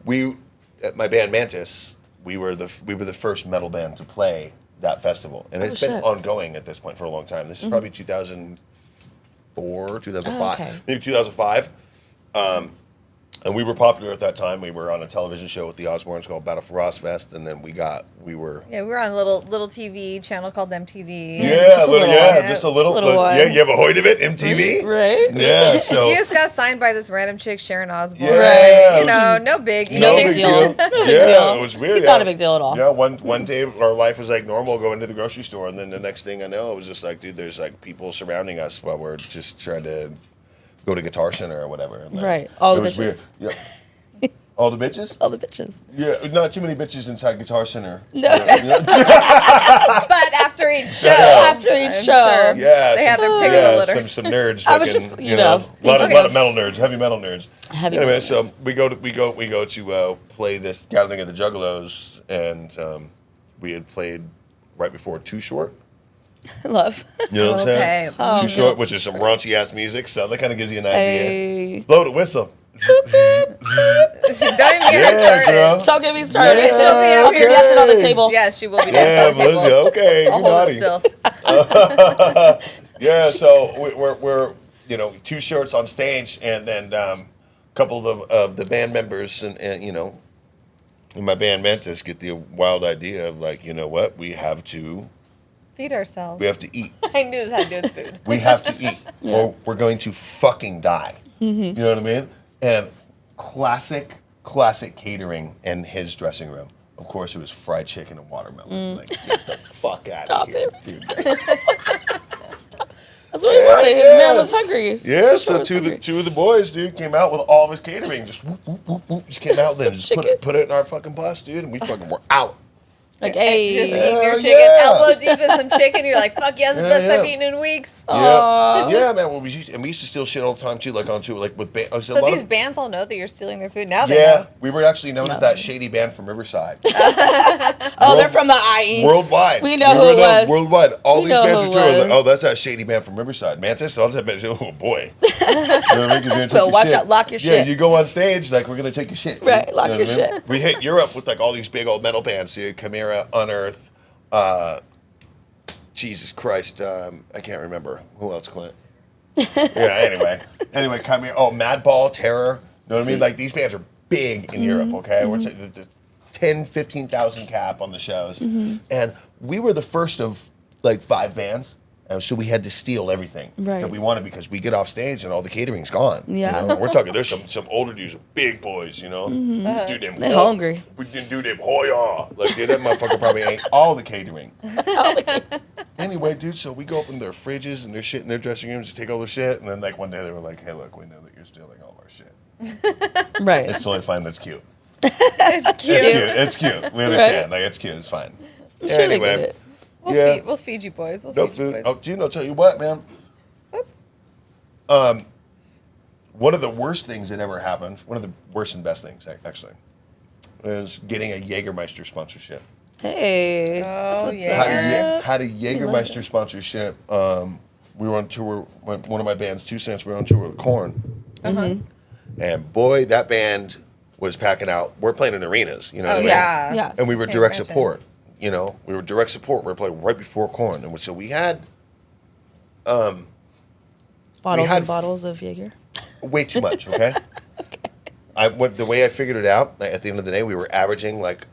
[SPEAKER 1] We, at my band Mantis, we were the first metal band to play that festival, and it's been
[SPEAKER 3] shit.
[SPEAKER 1] ongoing at this point for a long time. This is probably 2004, 2005,
[SPEAKER 3] Oh, okay.
[SPEAKER 1] maybe 2005. And we were popular at that time. We were on a television show with the Osbournes called Battle for Rossfest, and then we were.
[SPEAKER 2] Yeah, we were on a little TV channel called MTV.
[SPEAKER 1] Yeah,
[SPEAKER 3] Just a little one.
[SPEAKER 1] just a little.
[SPEAKER 3] Just a little one.
[SPEAKER 1] Yeah, you have a hoid of it, MTV.
[SPEAKER 3] Right.
[SPEAKER 1] Yeah, so.
[SPEAKER 2] You just got signed by this random chick, Sharon Osbourne.
[SPEAKER 1] Yeah.
[SPEAKER 2] You know, no big.
[SPEAKER 3] No big deal. No big
[SPEAKER 1] Yeah,
[SPEAKER 3] deal.
[SPEAKER 1] it was weird.
[SPEAKER 3] It's
[SPEAKER 1] yeah.
[SPEAKER 3] not a big deal at all.
[SPEAKER 1] Yeah, one day our life was like normal, going to the grocery store, and then the next thing I know, it was just like, dude, there's like people surrounding us while we're just trying to go to Guitar Center or whatever. And, like,
[SPEAKER 3] Right. All
[SPEAKER 1] it
[SPEAKER 3] the
[SPEAKER 1] was weird.
[SPEAKER 3] bitches.
[SPEAKER 1] Yeah. All the bitches?
[SPEAKER 3] All the bitches.
[SPEAKER 1] Yeah, not too many bitches inside Guitar Center.
[SPEAKER 3] No.
[SPEAKER 2] But after each show,
[SPEAKER 3] After each
[SPEAKER 2] I'm
[SPEAKER 3] show.
[SPEAKER 2] sure
[SPEAKER 1] Yeah,
[SPEAKER 2] they have their pick
[SPEAKER 1] yeah,
[SPEAKER 2] of the litter.
[SPEAKER 1] some nerds.
[SPEAKER 3] I was
[SPEAKER 1] fucking,
[SPEAKER 3] just, you know,
[SPEAKER 1] a lot
[SPEAKER 3] thinking
[SPEAKER 1] of metal nerds, heavy metal nerds. Anyway,
[SPEAKER 3] metal
[SPEAKER 1] so
[SPEAKER 3] nerds.
[SPEAKER 1] we go to play this Gathering of the Juggalos, and we had played right before Too Short.
[SPEAKER 3] Love.
[SPEAKER 1] You know what I'm saying?
[SPEAKER 2] Okay. Oh,
[SPEAKER 1] Too Short, which is some raunchy ass music, so that kind of gives you an idea.
[SPEAKER 3] Hey.
[SPEAKER 1] Blow the whistle.
[SPEAKER 2] Don't even get her
[SPEAKER 1] Yeah,
[SPEAKER 2] started.
[SPEAKER 1] girl.
[SPEAKER 3] Don't get me started.
[SPEAKER 1] Yeah,
[SPEAKER 2] She'll be up
[SPEAKER 3] I'll be
[SPEAKER 2] here.
[SPEAKER 3] dancing on the table.
[SPEAKER 2] Yes, she will be
[SPEAKER 1] Yeah,
[SPEAKER 2] dancing on the
[SPEAKER 1] Melissa,
[SPEAKER 2] table.
[SPEAKER 1] okay,
[SPEAKER 2] I'll
[SPEAKER 1] you
[SPEAKER 2] hold
[SPEAKER 1] naughty.
[SPEAKER 2] it still.
[SPEAKER 1] Yeah, so we're Too Shorts on stage, and then a couple of the band members and and my band Mantis get the wild idea of like, you know what, we have to
[SPEAKER 2] Feed ourselves.
[SPEAKER 1] eat.
[SPEAKER 2] I knew this had to do with food.
[SPEAKER 1] We have to eat, or we're going to fucking die. You know what I mean? And classic catering in his dressing room. Of course, it was fried chicken and watermelon. Like, get the fuck out
[SPEAKER 3] Stop
[SPEAKER 1] of here,
[SPEAKER 3] it.
[SPEAKER 1] dude.
[SPEAKER 3] That's what he wanted. His man was hungry.
[SPEAKER 1] Yeah,
[SPEAKER 3] Too
[SPEAKER 1] so
[SPEAKER 3] Short was
[SPEAKER 1] two
[SPEAKER 3] hungry.
[SPEAKER 1] of the boys, dude, came out with all of his catering. Just whoop, whoop, whoop, whoop, just came out then, just
[SPEAKER 3] chicken.
[SPEAKER 1] put it in our fucking bus, dude, and we fucking were out.
[SPEAKER 3] Like,
[SPEAKER 2] Just
[SPEAKER 3] hey.
[SPEAKER 2] eating your
[SPEAKER 1] Hell
[SPEAKER 2] chicken,
[SPEAKER 1] yeah.
[SPEAKER 2] elbow deep in some chicken. You're like, fuck yeah, this is the best
[SPEAKER 1] Yeah,
[SPEAKER 2] I've
[SPEAKER 1] yeah.
[SPEAKER 2] eaten in weeks.
[SPEAKER 3] Aw.
[SPEAKER 1] Yeah, man. Well, we used to steal shit all the time too, like on tour, like with bands.
[SPEAKER 2] So these bands all know that you're stealing their food now. They
[SPEAKER 1] Yeah,
[SPEAKER 2] know.
[SPEAKER 1] we were actually known as that shady band from Riverside.
[SPEAKER 3] Oh, they're from the IE.
[SPEAKER 1] Worldwide.
[SPEAKER 3] We know who
[SPEAKER 1] were
[SPEAKER 3] it
[SPEAKER 1] known
[SPEAKER 3] was.
[SPEAKER 1] Worldwide. All
[SPEAKER 3] We
[SPEAKER 1] these
[SPEAKER 3] know
[SPEAKER 1] bands
[SPEAKER 3] who
[SPEAKER 1] were
[SPEAKER 3] it
[SPEAKER 1] touring. Like,
[SPEAKER 3] was.
[SPEAKER 1] oh, that's that shady band from Riverside. Mantis, all that band. Oh, boy. You know what I mean? 'Cause you're gonna take
[SPEAKER 3] But
[SPEAKER 1] your
[SPEAKER 3] watch
[SPEAKER 1] shit.
[SPEAKER 3] out, lock your
[SPEAKER 1] Yeah,
[SPEAKER 3] shit.
[SPEAKER 1] you go on stage, like, we're going to take your shit.
[SPEAKER 3] Right,
[SPEAKER 1] dude.
[SPEAKER 3] lock
[SPEAKER 1] You know
[SPEAKER 3] your
[SPEAKER 1] what I mean?
[SPEAKER 3] shit.
[SPEAKER 1] We hit Europe with, like, all these big old metal bands, dude. Chimera, Unearth, Jesus Christ, I can't remember. Who else, Clint? Yeah, anyway, Chimera. Oh, Madball, Terror. You know what I mean? Like, these bands are big in Europe, okay? We're the 10, 15,000 cap on the shows. And we were the first of, like, 5 bands. So we had to steal everything
[SPEAKER 3] Right.
[SPEAKER 1] that we wanted because we get off stage and all the catering's gone.
[SPEAKER 3] Yeah.
[SPEAKER 1] You know? We're talking, there's some older dudes, big boys, you know? Do them
[SPEAKER 3] They're hungry.
[SPEAKER 1] We didn't do them hoya. Like, dude, that motherfucker probably ate all the catering. Anyway, dude, so we go up in their fridges and their shit in their dressing rooms to take all their shit. And then, like, one day they were like, hey, look, we know that you're stealing all of our shit.
[SPEAKER 3] Right.
[SPEAKER 1] It's totally fine. That's cute.
[SPEAKER 2] It's cute.
[SPEAKER 1] It's cute. We understand. Like, it's cute. It's fine.
[SPEAKER 3] I'm sure they get it.
[SPEAKER 2] We'll feed you boys. We'll
[SPEAKER 1] No
[SPEAKER 2] feed you
[SPEAKER 1] food.
[SPEAKER 2] boys.
[SPEAKER 1] Oh, Gino, tell you what, man.
[SPEAKER 2] Oops.
[SPEAKER 1] One of the worst things that ever happened, one of the worst and best things, actually, is getting a Jägermeister sponsorship.
[SPEAKER 3] Hey.
[SPEAKER 2] Oh,
[SPEAKER 3] what's
[SPEAKER 2] yeah.
[SPEAKER 3] up.
[SPEAKER 1] Had a Jägermeister sponsorship. We were on tour. One of my bands, 2 Cents, we were on tour with Korn. And boy, that band was packing out. We're playing in arenas, you know.
[SPEAKER 2] Oh,
[SPEAKER 1] what I mean?
[SPEAKER 2] yeah.
[SPEAKER 3] Yeah.
[SPEAKER 1] And we were
[SPEAKER 2] Can't
[SPEAKER 1] direct
[SPEAKER 2] imagine.
[SPEAKER 1] support. You know, we were direct support. We were playing right before Korn, and so we had
[SPEAKER 3] Bottles
[SPEAKER 1] had
[SPEAKER 3] and bottles of Jaeger.
[SPEAKER 1] way too much. Okay. The way I figured it out, at the end of the day, we were averaging like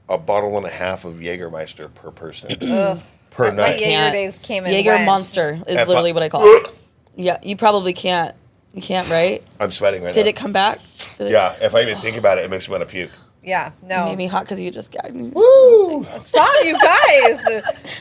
[SPEAKER 1] a bottle and a half of Jägermeister per person
[SPEAKER 2] Ugh.
[SPEAKER 1] per
[SPEAKER 2] My
[SPEAKER 1] night.
[SPEAKER 2] Jaeger days came in
[SPEAKER 3] Jaeger
[SPEAKER 2] went.
[SPEAKER 3] Monster is
[SPEAKER 1] F-
[SPEAKER 3] literally what I call it. Yeah, you probably can't. You can't, right?
[SPEAKER 1] I'm sweating right
[SPEAKER 3] Did
[SPEAKER 1] now.
[SPEAKER 3] it come back? Did it
[SPEAKER 1] Yeah. If I even think about it, it makes me want to puke.
[SPEAKER 2] Yeah, no.
[SPEAKER 3] made me hot because you just got me.
[SPEAKER 1] Woo!
[SPEAKER 2] Stop, you guys.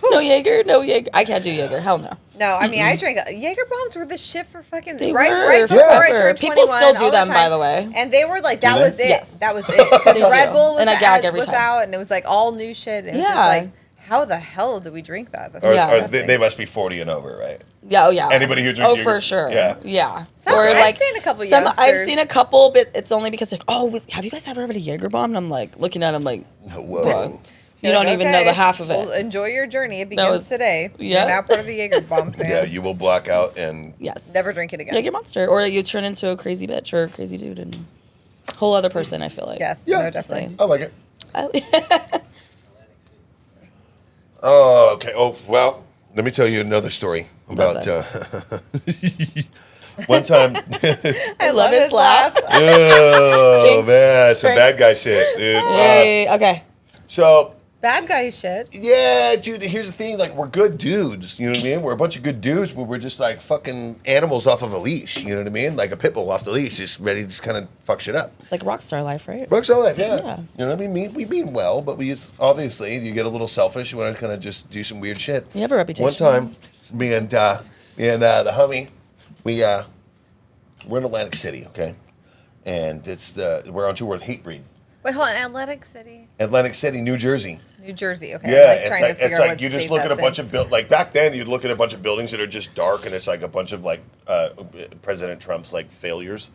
[SPEAKER 3] No Jaeger, no Jaeger. I can't do Jaeger. Hell no.
[SPEAKER 2] No, I mean, I drank Jaeger bombs were the shit for fucking
[SPEAKER 3] They
[SPEAKER 2] right
[SPEAKER 3] were
[SPEAKER 2] before I
[SPEAKER 3] forever.
[SPEAKER 2] turned
[SPEAKER 3] People
[SPEAKER 2] 21.
[SPEAKER 3] still do
[SPEAKER 2] all
[SPEAKER 3] them, by
[SPEAKER 2] time.
[SPEAKER 3] the way.
[SPEAKER 2] And they were like, that
[SPEAKER 1] they?
[SPEAKER 2] was it.
[SPEAKER 3] Yes.
[SPEAKER 2] That was it. Because
[SPEAKER 3] They
[SPEAKER 2] Red
[SPEAKER 3] do.
[SPEAKER 2] Bull was,
[SPEAKER 3] And I gag every
[SPEAKER 2] was
[SPEAKER 3] time.
[SPEAKER 2] out, and it was like all new shit. And it was just
[SPEAKER 3] Yeah.
[SPEAKER 2] like, how the hell did we drink that? That's
[SPEAKER 1] Or,
[SPEAKER 3] Yeah.
[SPEAKER 1] or
[SPEAKER 2] disgusting.
[SPEAKER 1] they must be 40 and over, right?
[SPEAKER 3] Yeah, oh yeah.
[SPEAKER 1] Anybody who drinks
[SPEAKER 3] Oh,
[SPEAKER 1] Jaeger-
[SPEAKER 3] for sure.
[SPEAKER 1] Yeah.
[SPEAKER 3] Yeah.
[SPEAKER 2] Some-
[SPEAKER 3] Or
[SPEAKER 2] I've
[SPEAKER 3] like
[SPEAKER 2] seen a couple
[SPEAKER 3] I've
[SPEAKER 2] youngsters.
[SPEAKER 3] seen a couple, but it's only because like, oh, have you guys ever had a Jaeger bomb? And I'm like looking at them like,
[SPEAKER 1] Whoa.
[SPEAKER 3] bro, you
[SPEAKER 2] You're
[SPEAKER 3] don't
[SPEAKER 2] like,
[SPEAKER 3] even
[SPEAKER 2] okay,
[SPEAKER 3] know the half of it.
[SPEAKER 2] Well, enjoy your journey. It begins
[SPEAKER 3] was-
[SPEAKER 2] today.
[SPEAKER 3] yeah.
[SPEAKER 2] You're now part of the Jaeger bomb fan.
[SPEAKER 1] Yeah, you will black out and
[SPEAKER 3] Yes.
[SPEAKER 2] Never drink it again.
[SPEAKER 3] Jaeger Monster, or you turn into a crazy bitch or a crazy dude and whole other person. I feel like.
[SPEAKER 2] Yes.
[SPEAKER 1] Yeah.
[SPEAKER 2] No,
[SPEAKER 1] Just
[SPEAKER 2] definitely.
[SPEAKER 1] I like it.
[SPEAKER 3] I-
[SPEAKER 1] Oh, okay. Oh, well, let me tell you another story about one time.
[SPEAKER 2] I
[SPEAKER 3] love his laugh.
[SPEAKER 1] Oh,
[SPEAKER 3] Jinx.
[SPEAKER 1] man, some
[SPEAKER 3] Frank.
[SPEAKER 1] bad guy shit, dude.
[SPEAKER 3] Hey, okay.
[SPEAKER 1] So,
[SPEAKER 2] Bad guy shit.
[SPEAKER 1] yeah, dude, here's the thing. Like, we're good dudes. You know what I mean? We're a bunch of good dudes, but we're just like fucking animals off of a leash. You know what I mean? Like a pit bull off the leash, just ready to just kind of fuck shit up.
[SPEAKER 3] It's like rockstar life, right?
[SPEAKER 1] Works all that, yeah.
[SPEAKER 3] Yeah.
[SPEAKER 1] You know what I mean? We mean well, but it's obviously you get a little selfish. You want to kind of just do some weird shit.
[SPEAKER 3] You have a reputation.
[SPEAKER 1] One time, me and the homie, we we're in Atlantic City, okay? And we're on tour with Hatebreed.
[SPEAKER 2] Wait, hold on. Atlantic City?
[SPEAKER 1] Atlantic City, New Jersey.
[SPEAKER 2] New Jersey, okay.
[SPEAKER 1] Yeah,
[SPEAKER 2] I'm trying to figure out what
[SPEAKER 1] you just
[SPEAKER 2] state
[SPEAKER 1] look at a
[SPEAKER 2] that's
[SPEAKER 1] bunch
[SPEAKER 2] in.
[SPEAKER 1] of like back then you'd look at a bunch of buildings that are just dark and it's like a bunch of like President Trump's like failures.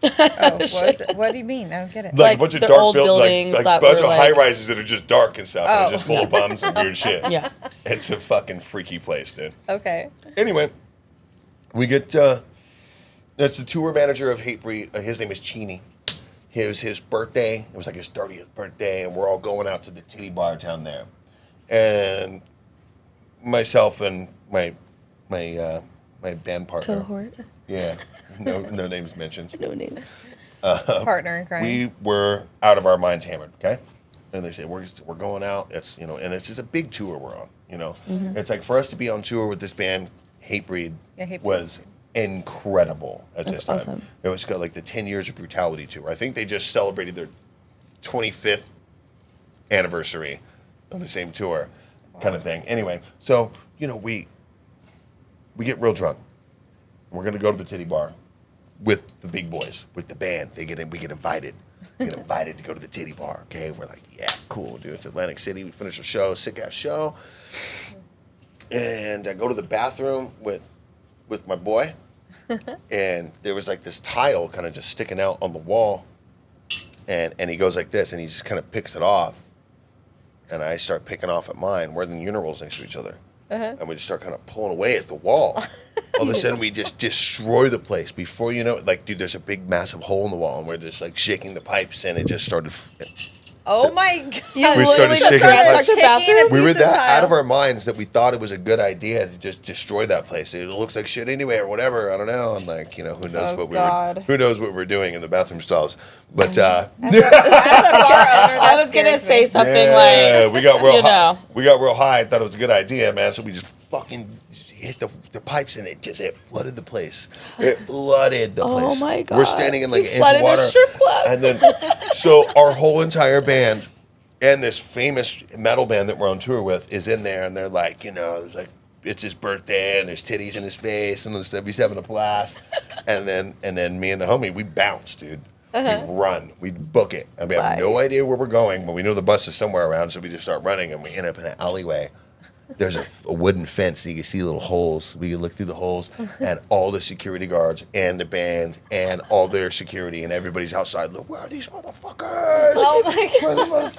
[SPEAKER 2] Oh, what is it? What do you mean? I don't get it.
[SPEAKER 1] Like a bunch of
[SPEAKER 3] the
[SPEAKER 1] dark
[SPEAKER 3] old
[SPEAKER 1] buildings, like a
[SPEAKER 3] that
[SPEAKER 1] bunch
[SPEAKER 3] were,
[SPEAKER 1] of high rises that are just dark and stuff. And it's just full of bums and weird shit.
[SPEAKER 3] Yeah.
[SPEAKER 1] It's a fucking freaky place, dude.
[SPEAKER 2] Okay.
[SPEAKER 1] Anyway, we get that's the tour manager of Hatebreed. His name is Cheney. It was his birthday. It was like his 30th birthday, and we're all going out to the titty bar down there. And myself and my band partner.
[SPEAKER 3] Cohort.
[SPEAKER 1] Yeah, no names mentioned.
[SPEAKER 3] No name.
[SPEAKER 2] Partner in crime.
[SPEAKER 1] We were out of our minds hammered, okay? And they said, we're going out. It's, and it's just a big tour we're on,
[SPEAKER 3] Mm-hmm.
[SPEAKER 1] It's like for us to be on tour with this band, Hatebreed, was incredible at this time.
[SPEAKER 3] Awesome.
[SPEAKER 1] It was got like the 10 Years of Brutality tour. I think they just celebrated their 25th anniversary of the same tour kind of thing. Anyway, so, we get real drunk. We're going to go to the titty bar with the big boys, with the band. We get invited. We get invited to go to the titty bar, okay? We're like, yeah, cool, dude. It's Atlantic City. We finish our show, sick-ass show. And I go to the bathroom with my boy, and there was like this tile kind of just sticking out on the wall, and he goes like this, and he just kind of picks it off, and I start picking off at mine. We're in the urinals next to each other, and we just start kind of pulling away at the wall. All of a sudden, we just destroy the place. Before you know it, like, dude, there's a big, massive hole in the wall, and we're just like shaking the pipes, and it just started.
[SPEAKER 2] Oh my God.
[SPEAKER 1] We started shaking
[SPEAKER 2] kicking
[SPEAKER 1] the
[SPEAKER 2] a
[SPEAKER 1] We were
[SPEAKER 2] piece of
[SPEAKER 1] that out
[SPEAKER 2] tile.
[SPEAKER 1] of our minds that we thought it was a good idea to just destroy that place. It looks like shit anyway, or whatever. I don't know. And like, who knows who knows what we're doing in the bathroom stalls. But
[SPEAKER 2] As a bar owner, that
[SPEAKER 3] I was gonna
[SPEAKER 2] scares
[SPEAKER 3] say
[SPEAKER 2] me.
[SPEAKER 3] something
[SPEAKER 1] yeah,
[SPEAKER 3] like
[SPEAKER 1] we got real
[SPEAKER 3] you
[SPEAKER 1] high.
[SPEAKER 3] know.
[SPEAKER 1] We got real high. I thought it was a good idea, man. So we just fucking hit the pipes, and it flooded the place. It flooded the place.
[SPEAKER 3] Oh my God.
[SPEAKER 1] We're standing in like
[SPEAKER 3] You
[SPEAKER 1] an inch
[SPEAKER 3] flooded
[SPEAKER 1] of water.
[SPEAKER 3] a strip club.
[SPEAKER 1] And then, so our whole entire band and this famous metal band that we're on tour with is in there, and they're like, there's like, it's his birthday, and there's titties in his face, and he's having a blast. and then me and the homie, we bounce, dude. We run. We book it. And we have no idea where we're going, but we know the bus is somewhere around, so we just start running, and we end up in an alleyway. There's a wooden fence, and you can see little holes. We can look through the holes, and all the security guards and the band and all their security and everybody's outside. Look, where are these motherfuckers?
[SPEAKER 2] Oh my God.
[SPEAKER 1] Where are these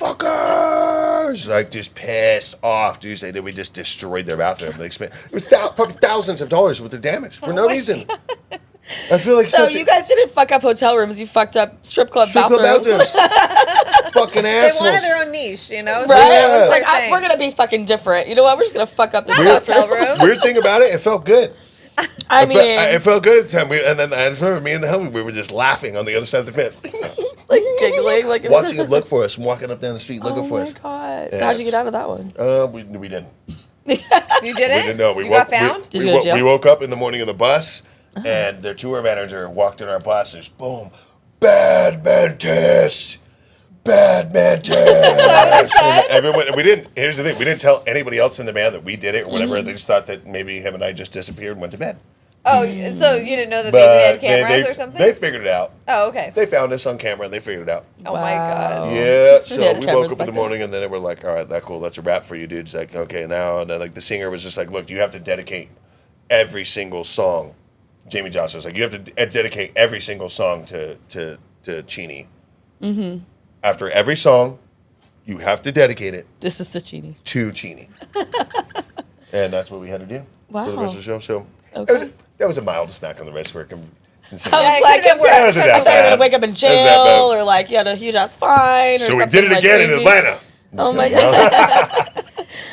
[SPEAKER 1] motherfuckers? Like, just pissed off, dude. We just destroyed their bathroom. It was probably thousands of dollars worth of damage for no reason. I feel like
[SPEAKER 3] So you guys didn't fuck up hotel rooms, you fucked up strip club bathrooms.
[SPEAKER 1] Fucking
[SPEAKER 2] They
[SPEAKER 1] assholes.
[SPEAKER 2] wanted their own niche,
[SPEAKER 3] Right?
[SPEAKER 2] So
[SPEAKER 1] Yeah.
[SPEAKER 2] that was
[SPEAKER 3] Like,
[SPEAKER 2] their thing.
[SPEAKER 3] we're gonna be fucking different. You know what? We're just gonna fuck up this
[SPEAKER 2] hotel room.
[SPEAKER 1] Weird thing about it felt good.
[SPEAKER 3] I mean,
[SPEAKER 1] It felt good at the time. And then I just remember me and the homie, we were just laughing on the other side of the fence.
[SPEAKER 3] like giggling, like
[SPEAKER 1] Watching him look for us, walking up down the street looking
[SPEAKER 3] oh
[SPEAKER 1] for
[SPEAKER 3] my
[SPEAKER 1] us.
[SPEAKER 3] God.
[SPEAKER 1] Yeah,
[SPEAKER 3] So how'd you get out of that one?
[SPEAKER 1] We didn't.
[SPEAKER 2] You did
[SPEAKER 1] We
[SPEAKER 2] it?
[SPEAKER 1] didn't know.
[SPEAKER 2] You got found?
[SPEAKER 3] Did you go to jail?
[SPEAKER 1] We woke up in the morning of the bus, and their tour manager walked in our bus, and just boom, bad mantis. Bad mantis. And everyone. We didn't. Here's the thing. We didn't tell anybody else in the band that we did it or whatever. They just thought that maybe him and I just disappeared and went to bed.
[SPEAKER 2] Oh, so you didn't know that maybe they had cameras or something?
[SPEAKER 1] They figured it out.
[SPEAKER 2] Oh, okay.
[SPEAKER 1] They found us on camera and they figured it out.
[SPEAKER 2] Oh my God.
[SPEAKER 1] Yeah, so
[SPEAKER 3] They had
[SPEAKER 1] we
[SPEAKER 3] cameras
[SPEAKER 1] woke up in
[SPEAKER 3] back
[SPEAKER 1] the
[SPEAKER 3] then.
[SPEAKER 1] morning and then they were like, all right, that's cool. That's a wrap for you, dude. It's like, okay, now. And then like the singer was just like, look, you have to dedicate every single song. Jamie Johnson was like, you have to dedicate every single song to Cheney. Mm-hmm. After every song, you have to dedicate it
[SPEAKER 3] This is Tachini.
[SPEAKER 1] to Cheney. And that's what we had to do for the rest of the show. So
[SPEAKER 3] Okay.
[SPEAKER 1] that was a mild smack on the wrist for a
[SPEAKER 3] I was
[SPEAKER 2] Yeah, it
[SPEAKER 3] like,
[SPEAKER 2] could've been worse.
[SPEAKER 3] I
[SPEAKER 1] Could've been
[SPEAKER 3] thought you were
[SPEAKER 1] bad.
[SPEAKER 3] gonna wake up in
[SPEAKER 1] That was that
[SPEAKER 3] jail
[SPEAKER 1] bad.
[SPEAKER 3] or like you had a huge ass fine or
[SPEAKER 1] So
[SPEAKER 3] something.
[SPEAKER 1] we did it
[SPEAKER 3] like
[SPEAKER 1] again in
[SPEAKER 3] crazy.
[SPEAKER 1] Atlanta.
[SPEAKER 3] Oh my God.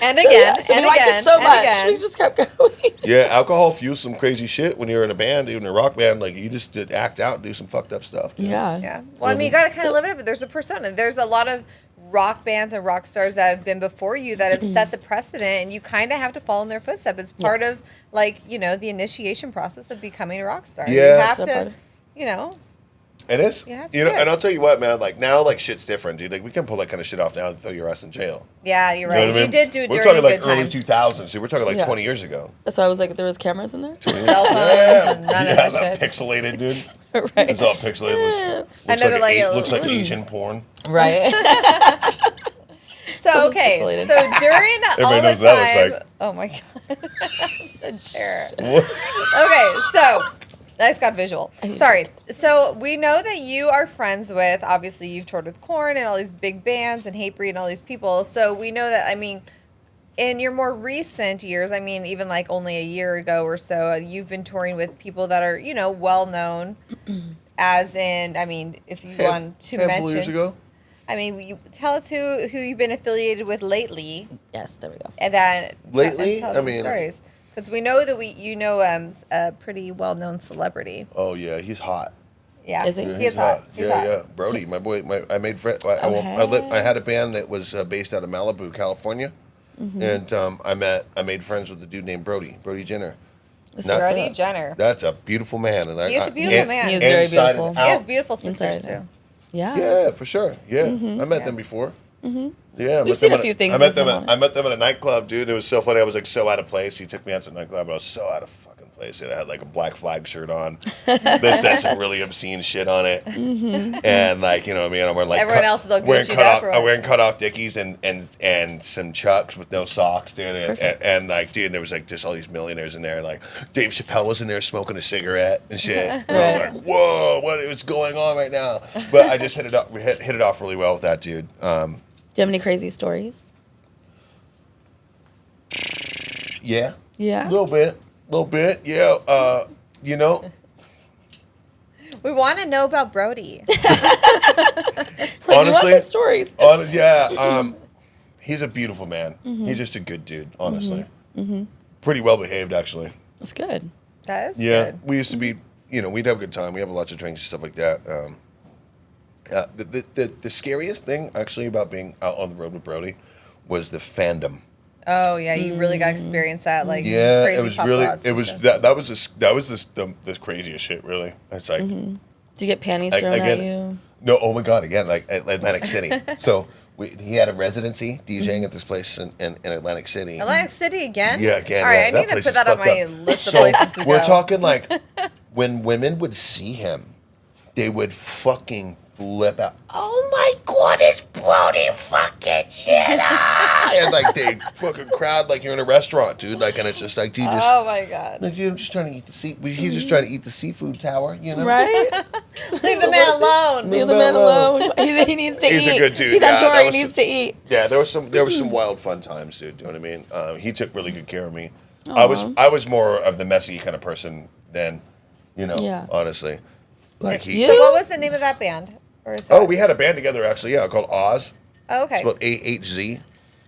[SPEAKER 2] And again,
[SPEAKER 3] So
[SPEAKER 2] and
[SPEAKER 3] we liked
[SPEAKER 2] again,
[SPEAKER 3] it so
[SPEAKER 2] and
[SPEAKER 3] much.
[SPEAKER 2] again.
[SPEAKER 3] We just kept going.
[SPEAKER 1] Yeah, alcohol fuels some crazy shit when you're in a band, even a rock band. Like, you just act out and do some fucked up stuff. Dude.
[SPEAKER 3] Yeah.
[SPEAKER 2] Yeah. Well, I mean, you got to kind of live it up. But there's a persona. There's a lot of rock bands and rock stars that have been before you that have set the precedent, and you kind of have to follow in their footsteps. It's part of, like, the initiation process of becoming a rock star.
[SPEAKER 1] Yeah.
[SPEAKER 2] You have
[SPEAKER 3] It's a part
[SPEAKER 2] to,
[SPEAKER 3] of-
[SPEAKER 1] It is.
[SPEAKER 2] You have to
[SPEAKER 1] You know,
[SPEAKER 2] do it.
[SPEAKER 1] and I'll tell you what, man. Like, now, like, shit's different, dude. Like, we can pull that kind of shit off now and throw your ass in jail.
[SPEAKER 2] Yeah, you're
[SPEAKER 1] You know
[SPEAKER 2] right.
[SPEAKER 1] what I mean?
[SPEAKER 2] You did do it
[SPEAKER 1] We're
[SPEAKER 2] during
[SPEAKER 1] talking
[SPEAKER 2] a
[SPEAKER 1] like
[SPEAKER 2] good
[SPEAKER 1] early
[SPEAKER 2] time.
[SPEAKER 1] 2000s. Dude. We're talking like
[SPEAKER 3] Yeah.
[SPEAKER 1] 20 years ago.
[SPEAKER 3] So I was like, there was cameras in there?
[SPEAKER 2] Cell phones and none of that
[SPEAKER 1] that
[SPEAKER 2] shit.
[SPEAKER 1] pixelated, dude.
[SPEAKER 3] Right.
[SPEAKER 1] It's all pixelated. Looks like Asian porn.
[SPEAKER 3] Right.
[SPEAKER 2] So okay,
[SPEAKER 3] pixelated.
[SPEAKER 2] so during all
[SPEAKER 1] Everybody knows
[SPEAKER 2] the
[SPEAKER 1] what that
[SPEAKER 2] time,
[SPEAKER 1] looks like.
[SPEAKER 2] oh my god, the chair. Okay, so I just got visual. Sorry. So we know that you are friends with. Obviously, you've toured with Korn and all these big bands and Hatebreed and all these people. So we know that. I mean, in your more recent years, I mean, even like only a year ago or so, you've been touring with people that are well known. As in, I mean, if you want to mention.
[SPEAKER 1] Years ago.
[SPEAKER 2] I mean, you tell us who you've been affiliated with lately.
[SPEAKER 3] Yes, there we go.
[SPEAKER 2] And then
[SPEAKER 1] Lately,
[SPEAKER 2] tell us some stories, because we know that a pretty well-known celebrity.
[SPEAKER 1] Oh yeah, he's hot.
[SPEAKER 2] Yeah,
[SPEAKER 3] Is he?
[SPEAKER 2] He's hot. He's hot.
[SPEAKER 1] Yeah. Brody, my boy. I made friend. I had a band that was based out of Malibu, California, and I made friends with a dude named Brody Jenner.
[SPEAKER 2] Brody Jenner.
[SPEAKER 1] That's a beautiful man, and
[SPEAKER 2] He is a beautiful man.
[SPEAKER 3] He is very
[SPEAKER 1] inside
[SPEAKER 3] beautiful.
[SPEAKER 1] and
[SPEAKER 2] He has
[SPEAKER 1] out.
[SPEAKER 2] beautiful sisters
[SPEAKER 3] Inside.
[SPEAKER 2] too.
[SPEAKER 3] Yeah.
[SPEAKER 1] Yeah, for sure. Yeah, I met them before. Yeah,
[SPEAKER 3] We've seen a few things
[SPEAKER 1] I met
[SPEAKER 3] with
[SPEAKER 1] them.
[SPEAKER 3] him on it.
[SPEAKER 1] I met them at a nightclub, dude. It was so funny. I was like so out of place. He took me out to a nightclub. I was so out of fucking place. I had like a Black Flag shirt on. This had some really obscene shit on it, and like what I mean, I'm wearing like
[SPEAKER 2] Everyone else is all
[SPEAKER 1] wearing
[SPEAKER 2] Gucci'd
[SPEAKER 1] cut
[SPEAKER 2] up
[SPEAKER 1] off.
[SPEAKER 2] or
[SPEAKER 1] I'm
[SPEAKER 2] what?
[SPEAKER 1] wearing cut off Dickies and some Chucks with no socks, dude. And like, dude, there was like just all these millionaires in there. Like Dave Chappelle was in there smoking a cigarette and shit. And I was like, whoa, what is going on right now? But I just hit it up. We hit it off really well with that dude.
[SPEAKER 3] Do you have any crazy stories?
[SPEAKER 1] Yeah.
[SPEAKER 3] Yeah.
[SPEAKER 1] A little bit. Yeah.
[SPEAKER 2] We want to know about Brody.
[SPEAKER 1] Honestly,
[SPEAKER 3] his stories.
[SPEAKER 1] He's a beautiful man. He's just a good dude, honestly. Pretty well behaved, actually.
[SPEAKER 3] That's good.
[SPEAKER 2] That is
[SPEAKER 1] Yeah.
[SPEAKER 2] good.
[SPEAKER 1] We used to be, we'd have a good time. We have lots of drinks and stuff like that. The scariest thing, actually, about being out on the road with Brody was the fandom.
[SPEAKER 2] Oh yeah, you really got to experience that. Like
[SPEAKER 1] Yeah,
[SPEAKER 2] crazy
[SPEAKER 1] it was really,
[SPEAKER 2] paparazzi
[SPEAKER 1] it was
[SPEAKER 2] stuff.
[SPEAKER 1] that was the craziest shit. Really, it's like
[SPEAKER 3] Do you get panties thrown at you?
[SPEAKER 1] no, oh my god, again, like Atlantic City. So he had a residency DJing at this place in Atlantic City.
[SPEAKER 2] Atlantic City again?
[SPEAKER 1] Yeah, again.
[SPEAKER 2] All right,
[SPEAKER 1] yeah,
[SPEAKER 2] I
[SPEAKER 1] that
[SPEAKER 2] need to
[SPEAKER 1] place
[SPEAKER 2] put
[SPEAKER 1] is
[SPEAKER 2] that on
[SPEAKER 1] fucked
[SPEAKER 2] my
[SPEAKER 1] up.
[SPEAKER 2] list of
[SPEAKER 1] So
[SPEAKER 2] places to go.
[SPEAKER 1] we're talking like when women would see him, they would fucking flip out. Oh my god, it's Brody fucking Jenner! And like they fucking crowd like you're in a restaurant, dude. Like, and it's just like, dude,
[SPEAKER 2] Oh my god.
[SPEAKER 1] like, dude, I'm just trying to eat he's just trying to eat the seafood tower,
[SPEAKER 3] Right?
[SPEAKER 2] Leave the man alone.
[SPEAKER 3] Leave the man alone. He needs to
[SPEAKER 1] He's
[SPEAKER 3] eat.
[SPEAKER 1] a good dude.
[SPEAKER 3] He's on
[SPEAKER 1] Yeah,
[SPEAKER 3] tour.
[SPEAKER 1] that
[SPEAKER 3] He
[SPEAKER 1] was
[SPEAKER 3] needs to eat.
[SPEAKER 1] Yeah, there was some wild fun times, dude. Do you know what I mean? He took really good care of me. I was more of the messy kind of person than,
[SPEAKER 3] Yeah.
[SPEAKER 1] honestly. Like he.
[SPEAKER 3] You?
[SPEAKER 2] So what was the name of that band? Or is that...
[SPEAKER 1] Oh, we had a band together actually. Yeah, called Oz.
[SPEAKER 2] Oh, okay.
[SPEAKER 1] It's spelled AHZ.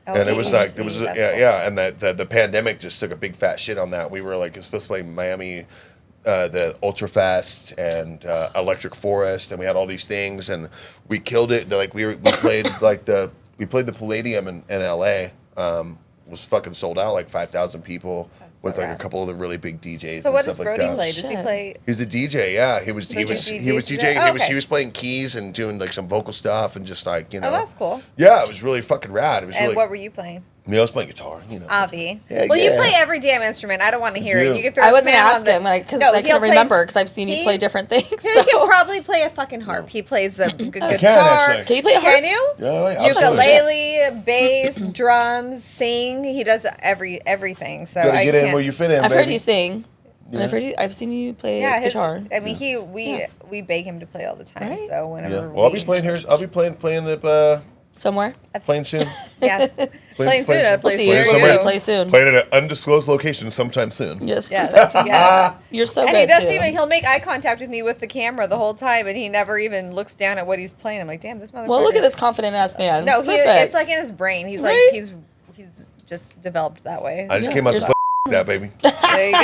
[SPEAKER 2] Oh,
[SPEAKER 1] And it was like
[SPEAKER 2] AHZ,
[SPEAKER 1] yeah,
[SPEAKER 2] that's cool.
[SPEAKER 1] yeah, and the pandemic just took a big fat shit on that. We were like supposed to play Miami, the Ultra Fest and Electric Forest, and we had all these things, and we killed it. Like we played we played the Palladium in LA. Was fucking sold out, like 5,000 people with like
[SPEAKER 2] rad.
[SPEAKER 1] a couple of the really big DJs.
[SPEAKER 2] So
[SPEAKER 1] and
[SPEAKER 2] what
[SPEAKER 1] stuff
[SPEAKER 2] does
[SPEAKER 1] like
[SPEAKER 2] Brody
[SPEAKER 1] that.
[SPEAKER 2] play? Does he
[SPEAKER 3] Shit.
[SPEAKER 2] play?
[SPEAKER 1] He's the DJ, yeah. He was
[SPEAKER 2] DJ
[SPEAKER 1] DJing.
[SPEAKER 2] Oh, okay.
[SPEAKER 1] He was playing keys and doing like some vocal stuff and just like
[SPEAKER 2] Oh, that's cool.
[SPEAKER 1] Yeah, it was really fucking rad. It was
[SPEAKER 2] And
[SPEAKER 1] really.
[SPEAKER 2] what were you playing?
[SPEAKER 1] I was playing guitar.
[SPEAKER 2] Avi.
[SPEAKER 1] Yeah,
[SPEAKER 2] Well, you
[SPEAKER 1] yeah.
[SPEAKER 2] play every damn instrument. I don't want to hear
[SPEAKER 1] do.
[SPEAKER 2] it. You can throw
[SPEAKER 3] I
[SPEAKER 2] this
[SPEAKER 3] wasn't
[SPEAKER 2] man on
[SPEAKER 3] asking because
[SPEAKER 2] No,
[SPEAKER 3] I
[SPEAKER 2] he'll
[SPEAKER 3] couldn't
[SPEAKER 2] play-
[SPEAKER 3] remember because I've seen you
[SPEAKER 2] he-
[SPEAKER 3] play different things.
[SPEAKER 2] He
[SPEAKER 3] So.
[SPEAKER 2] can probably play a fucking harp. He plays the guitar.
[SPEAKER 1] actually.
[SPEAKER 3] Can you play a harp?
[SPEAKER 2] Can you?
[SPEAKER 1] Yeah, absolutely.
[SPEAKER 2] Ukulele, bass, drums, sing. He does everything. So
[SPEAKER 1] Gotta
[SPEAKER 2] I
[SPEAKER 1] get
[SPEAKER 2] can't.
[SPEAKER 1] in where you fit in,
[SPEAKER 3] I've
[SPEAKER 1] baby.
[SPEAKER 3] heard you sing. And
[SPEAKER 1] Yeah.
[SPEAKER 3] I've seen you play
[SPEAKER 2] Yeah,
[SPEAKER 3] guitar.
[SPEAKER 2] I mean, we beg him to play all the time.
[SPEAKER 3] Right?
[SPEAKER 2] So whenever
[SPEAKER 1] Yeah. Well, I'll be playing here. I'll be playing
[SPEAKER 3] Somewhere.
[SPEAKER 1] playing soon.
[SPEAKER 2] Yes, playing soon.
[SPEAKER 1] We'll
[SPEAKER 2] Play
[SPEAKER 3] see
[SPEAKER 2] soon.
[SPEAKER 3] you.
[SPEAKER 1] Playing somewhere.
[SPEAKER 3] Play soon.
[SPEAKER 1] Playing at an undisclosed location sometime soon.
[SPEAKER 3] Yes.
[SPEAKER 2] Yeah.
[SPEAKER 3] You're so
[SPEAKER 2] And
[SPEAKER 3] good
[SPEAKER 2] he doesn't
[SPEAKER 3] too.
[SPEAKER 2] even. He'll make eye contact with me with the camera the whole time, and he never even looks down at what he's playing. I'm like, damn, this motherfucker.
[SPEAKER 3] Well, look at this confident ass man.
[SPEAKER 2] No,
[SPEAKER 3] It's perfect.
[SPEAKER 2] it's like in his brain. He's like
[SPEAKER 3] Right?
[SPEAKER 2] he's just developed that way.
[SPEAKER 1] I just came out
[SPEAKER 3] You're
[SPEAKER 1] to
[SPEAKER 3] so-
[SPEAKER 1] that, baby.
[SPEAKER 2] There you go.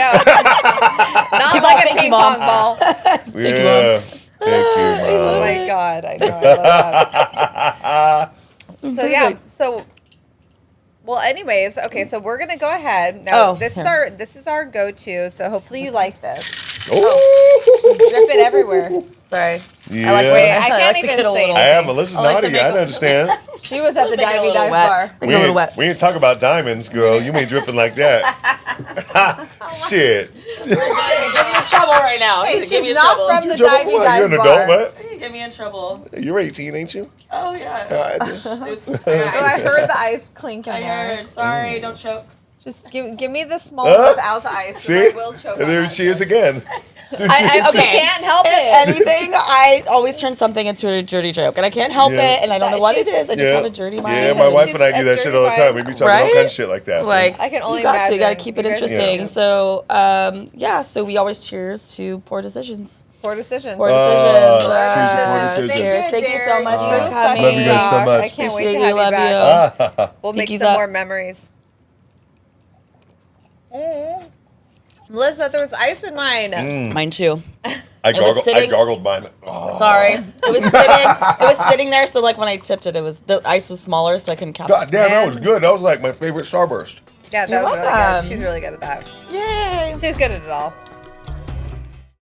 [SPEAKER 2] Not
[SPEAKER 3] He's
[SPEAKER 2] like
[SPEAKER 3] like,
[SPEAKER 2] a
[SPEAKER 3] "Thank you,
[SPEAKER 2] ping
[SPEAKER 3] Mom."
[SPEAKER 2] pong ball.
[SPEAKER 1] Yeah. Thank you,
[SPEAKER 2] Oh
[SPEAKER 1] Mom.
[SPEAKER 2] my god, I know. I love that. So yeah, so well, anyways, okay, so we're gonna go ahead. Now
[SPEAKER 3] Oh,
[SPEAKER 2] this
[SPEAKER 3] here.
[SPEAKER 2] is our go-to. So hopefully you like this.
[SPEAKER 1] Oh.
[SPEAKER 2] Drip it everywhere. Sorry.
[SPEAKER 1] Yeah.
[SPEAKER 2] I like. Wait, I
[SPEAKER 3] I
[SPEAKER 2] can't
[SPEAKER 3] like to
[SPEAKER 2] even
[SPEAKER 3] get a
[SPEAKER 2] say.
[SPEAKER 3] little-
[SPEAKER 1] I am. Melissa's
[SPEAKER 3] I like to
[SPEAKER 1] naughty.
[SPEAKER 3] make
[SPEAKER 1] I
[SPEAKER 3] a-
[SPEAKER 1] understand.
[SPEAKER 2] She was at the
[SPEAKER 3] Make it a
[SPEAKER 2] divey
[SPEAKER 3] little
[SPEAKER 2] dive
[SPEAKER 3] wet.
[SPEAKER 2] bar.
[SPEAKER 3] Make it a little wet.
[SPEAKER 1] We ain't talk about diamonds, girl. You ain't dripping like that. Shit.
[SPEAKER 3] Give me in trouble right now.
[SPEAKER 2] Hey,
[SPEAKER 3] Give me
[SPEAKER 2] she's
[SPEAKER 3] in
[SPEAKER 2] not
[SPEAKER 3] trouble.
[SPEAKER 2] from the
[SPEAKER 1] You're
[SPEAKER 2] divey dive
[SPEAKER 1] You're an
[SPEAKER 2] bar.
[SPEAKER 1] adult, what?
[SPEAKER 3] Get me in trouble.
[SPEAKER 1] You're 18, ain't you?
[SPEAKER 3] Oh yeah.
[SPEAKER 1] Just,
[SPEAKER 3] Oops.
[SPEAKER 2] Oh, I heard the ice clink in
[SPEAKER 3] I
[SPEAKER 2] there.
[SPEAKER 3] heard. Sorry, don't choke.
[SPEAKER 2] Just give me the small one without the ice. 'cause
[SPEAKER 1] see?
[SPEAKER 2] I will choke
[SPEAKER 1] And
[SPEAKER 2] on
[SPEAKER 1] there
[SPEAKER 2] that
[SPEAKER 1] she is
[SPEAKER 2] shit.
[SPEAKER 1] again.
[SPEAKER 3] Okay.
[SPEAKER 2] She can't help it.
[SPEAKER 3] Anything, I always turn something into a dirty joke, and I can't help
[SPEAKER 1] Yeah.
[SPEAKER 3] it, and I don't know what it is. I just
[SPEAKER 1] Yeah.
[SPEAKER 3] have a dirty mind.
[SPEAKER 1] Yeah, my wife and I
[SPEAKER 2] She's
[SPEAKER 1] do
[SPEAKER 2] a
[SPEAKER 1] that shit all the
[SPEAKER 2] dirty
[SPEAKER 1] time. We be talking all
[SPEAKER 3] Right?
[SPEAKER 1] kinds of shit like that.
[SPEAKER 3] Like,
[SPEAKER 2] I can only
[SPEAKER 3] you got to
[SPEAKER 2] imagine.
[SPEAKER 3] keep it
[SPEAKER 2] You guys
[SPEAKER 3] interesting.
[SPEAKER 2] do.
[SPEAKER 3] So, yeah. So we always cheers to poor decisions.
[SPEAKER 2] Poor decisions.
[SPEAKER 3] Poor
[SPEAKER 1] Ah,
[SPEAKER 3] decisions.
[SPEAKER 1] cheers to poor decisions.
[SPEAKER 3] Cheers. Thank you so much
[SPEAKER 2] Jared.
[SPEAKER 3] for
[SPEAKER 2] You
[SPEAKER 3] coming.
[SPEAKER 1] Love you guys so much.
[SPEAKER 2] I can't wait
[SPEAKER 3] Appreciate
[SPEAKER 2] to
[SPEAKER 3] you.
[SPEAKER 2] have
[SPEAKER 3] Love
[SPEAKER 2] you back.
[SPEAKER 3] you.
[SPEAKER 2] We'll make
[SPEAKER 3] Pinkies
[SPEAKER 2] some
[SPEAKER 3] up.
[SPEAKER 2] more memories. Melissa, there was ice in mine.
[SPEAKER 3] Mine too.
[SPEAKER 1] I
[SPEAKER 3] was sitting-
[SPEAKER 1] gargled mine. Oh.
[SPEAKER 3] Sorry, it was sitting. It was sitting there. So like when I tipped it, the ice was smaller, so I couldn't count.
[SPEAKER 1] God damn, that was good. That was like my favorite Starburst.
[SPEAKER 2] Yeah, that
[SPEAKER 3] You're
[SPEAKER 2] was really
[SPEAKER 3] welcome.
[SPEAKER 2] good. She's really good at that.
[SPEAKER 3] Yay!
[SPEAKER 2] She's good at it all.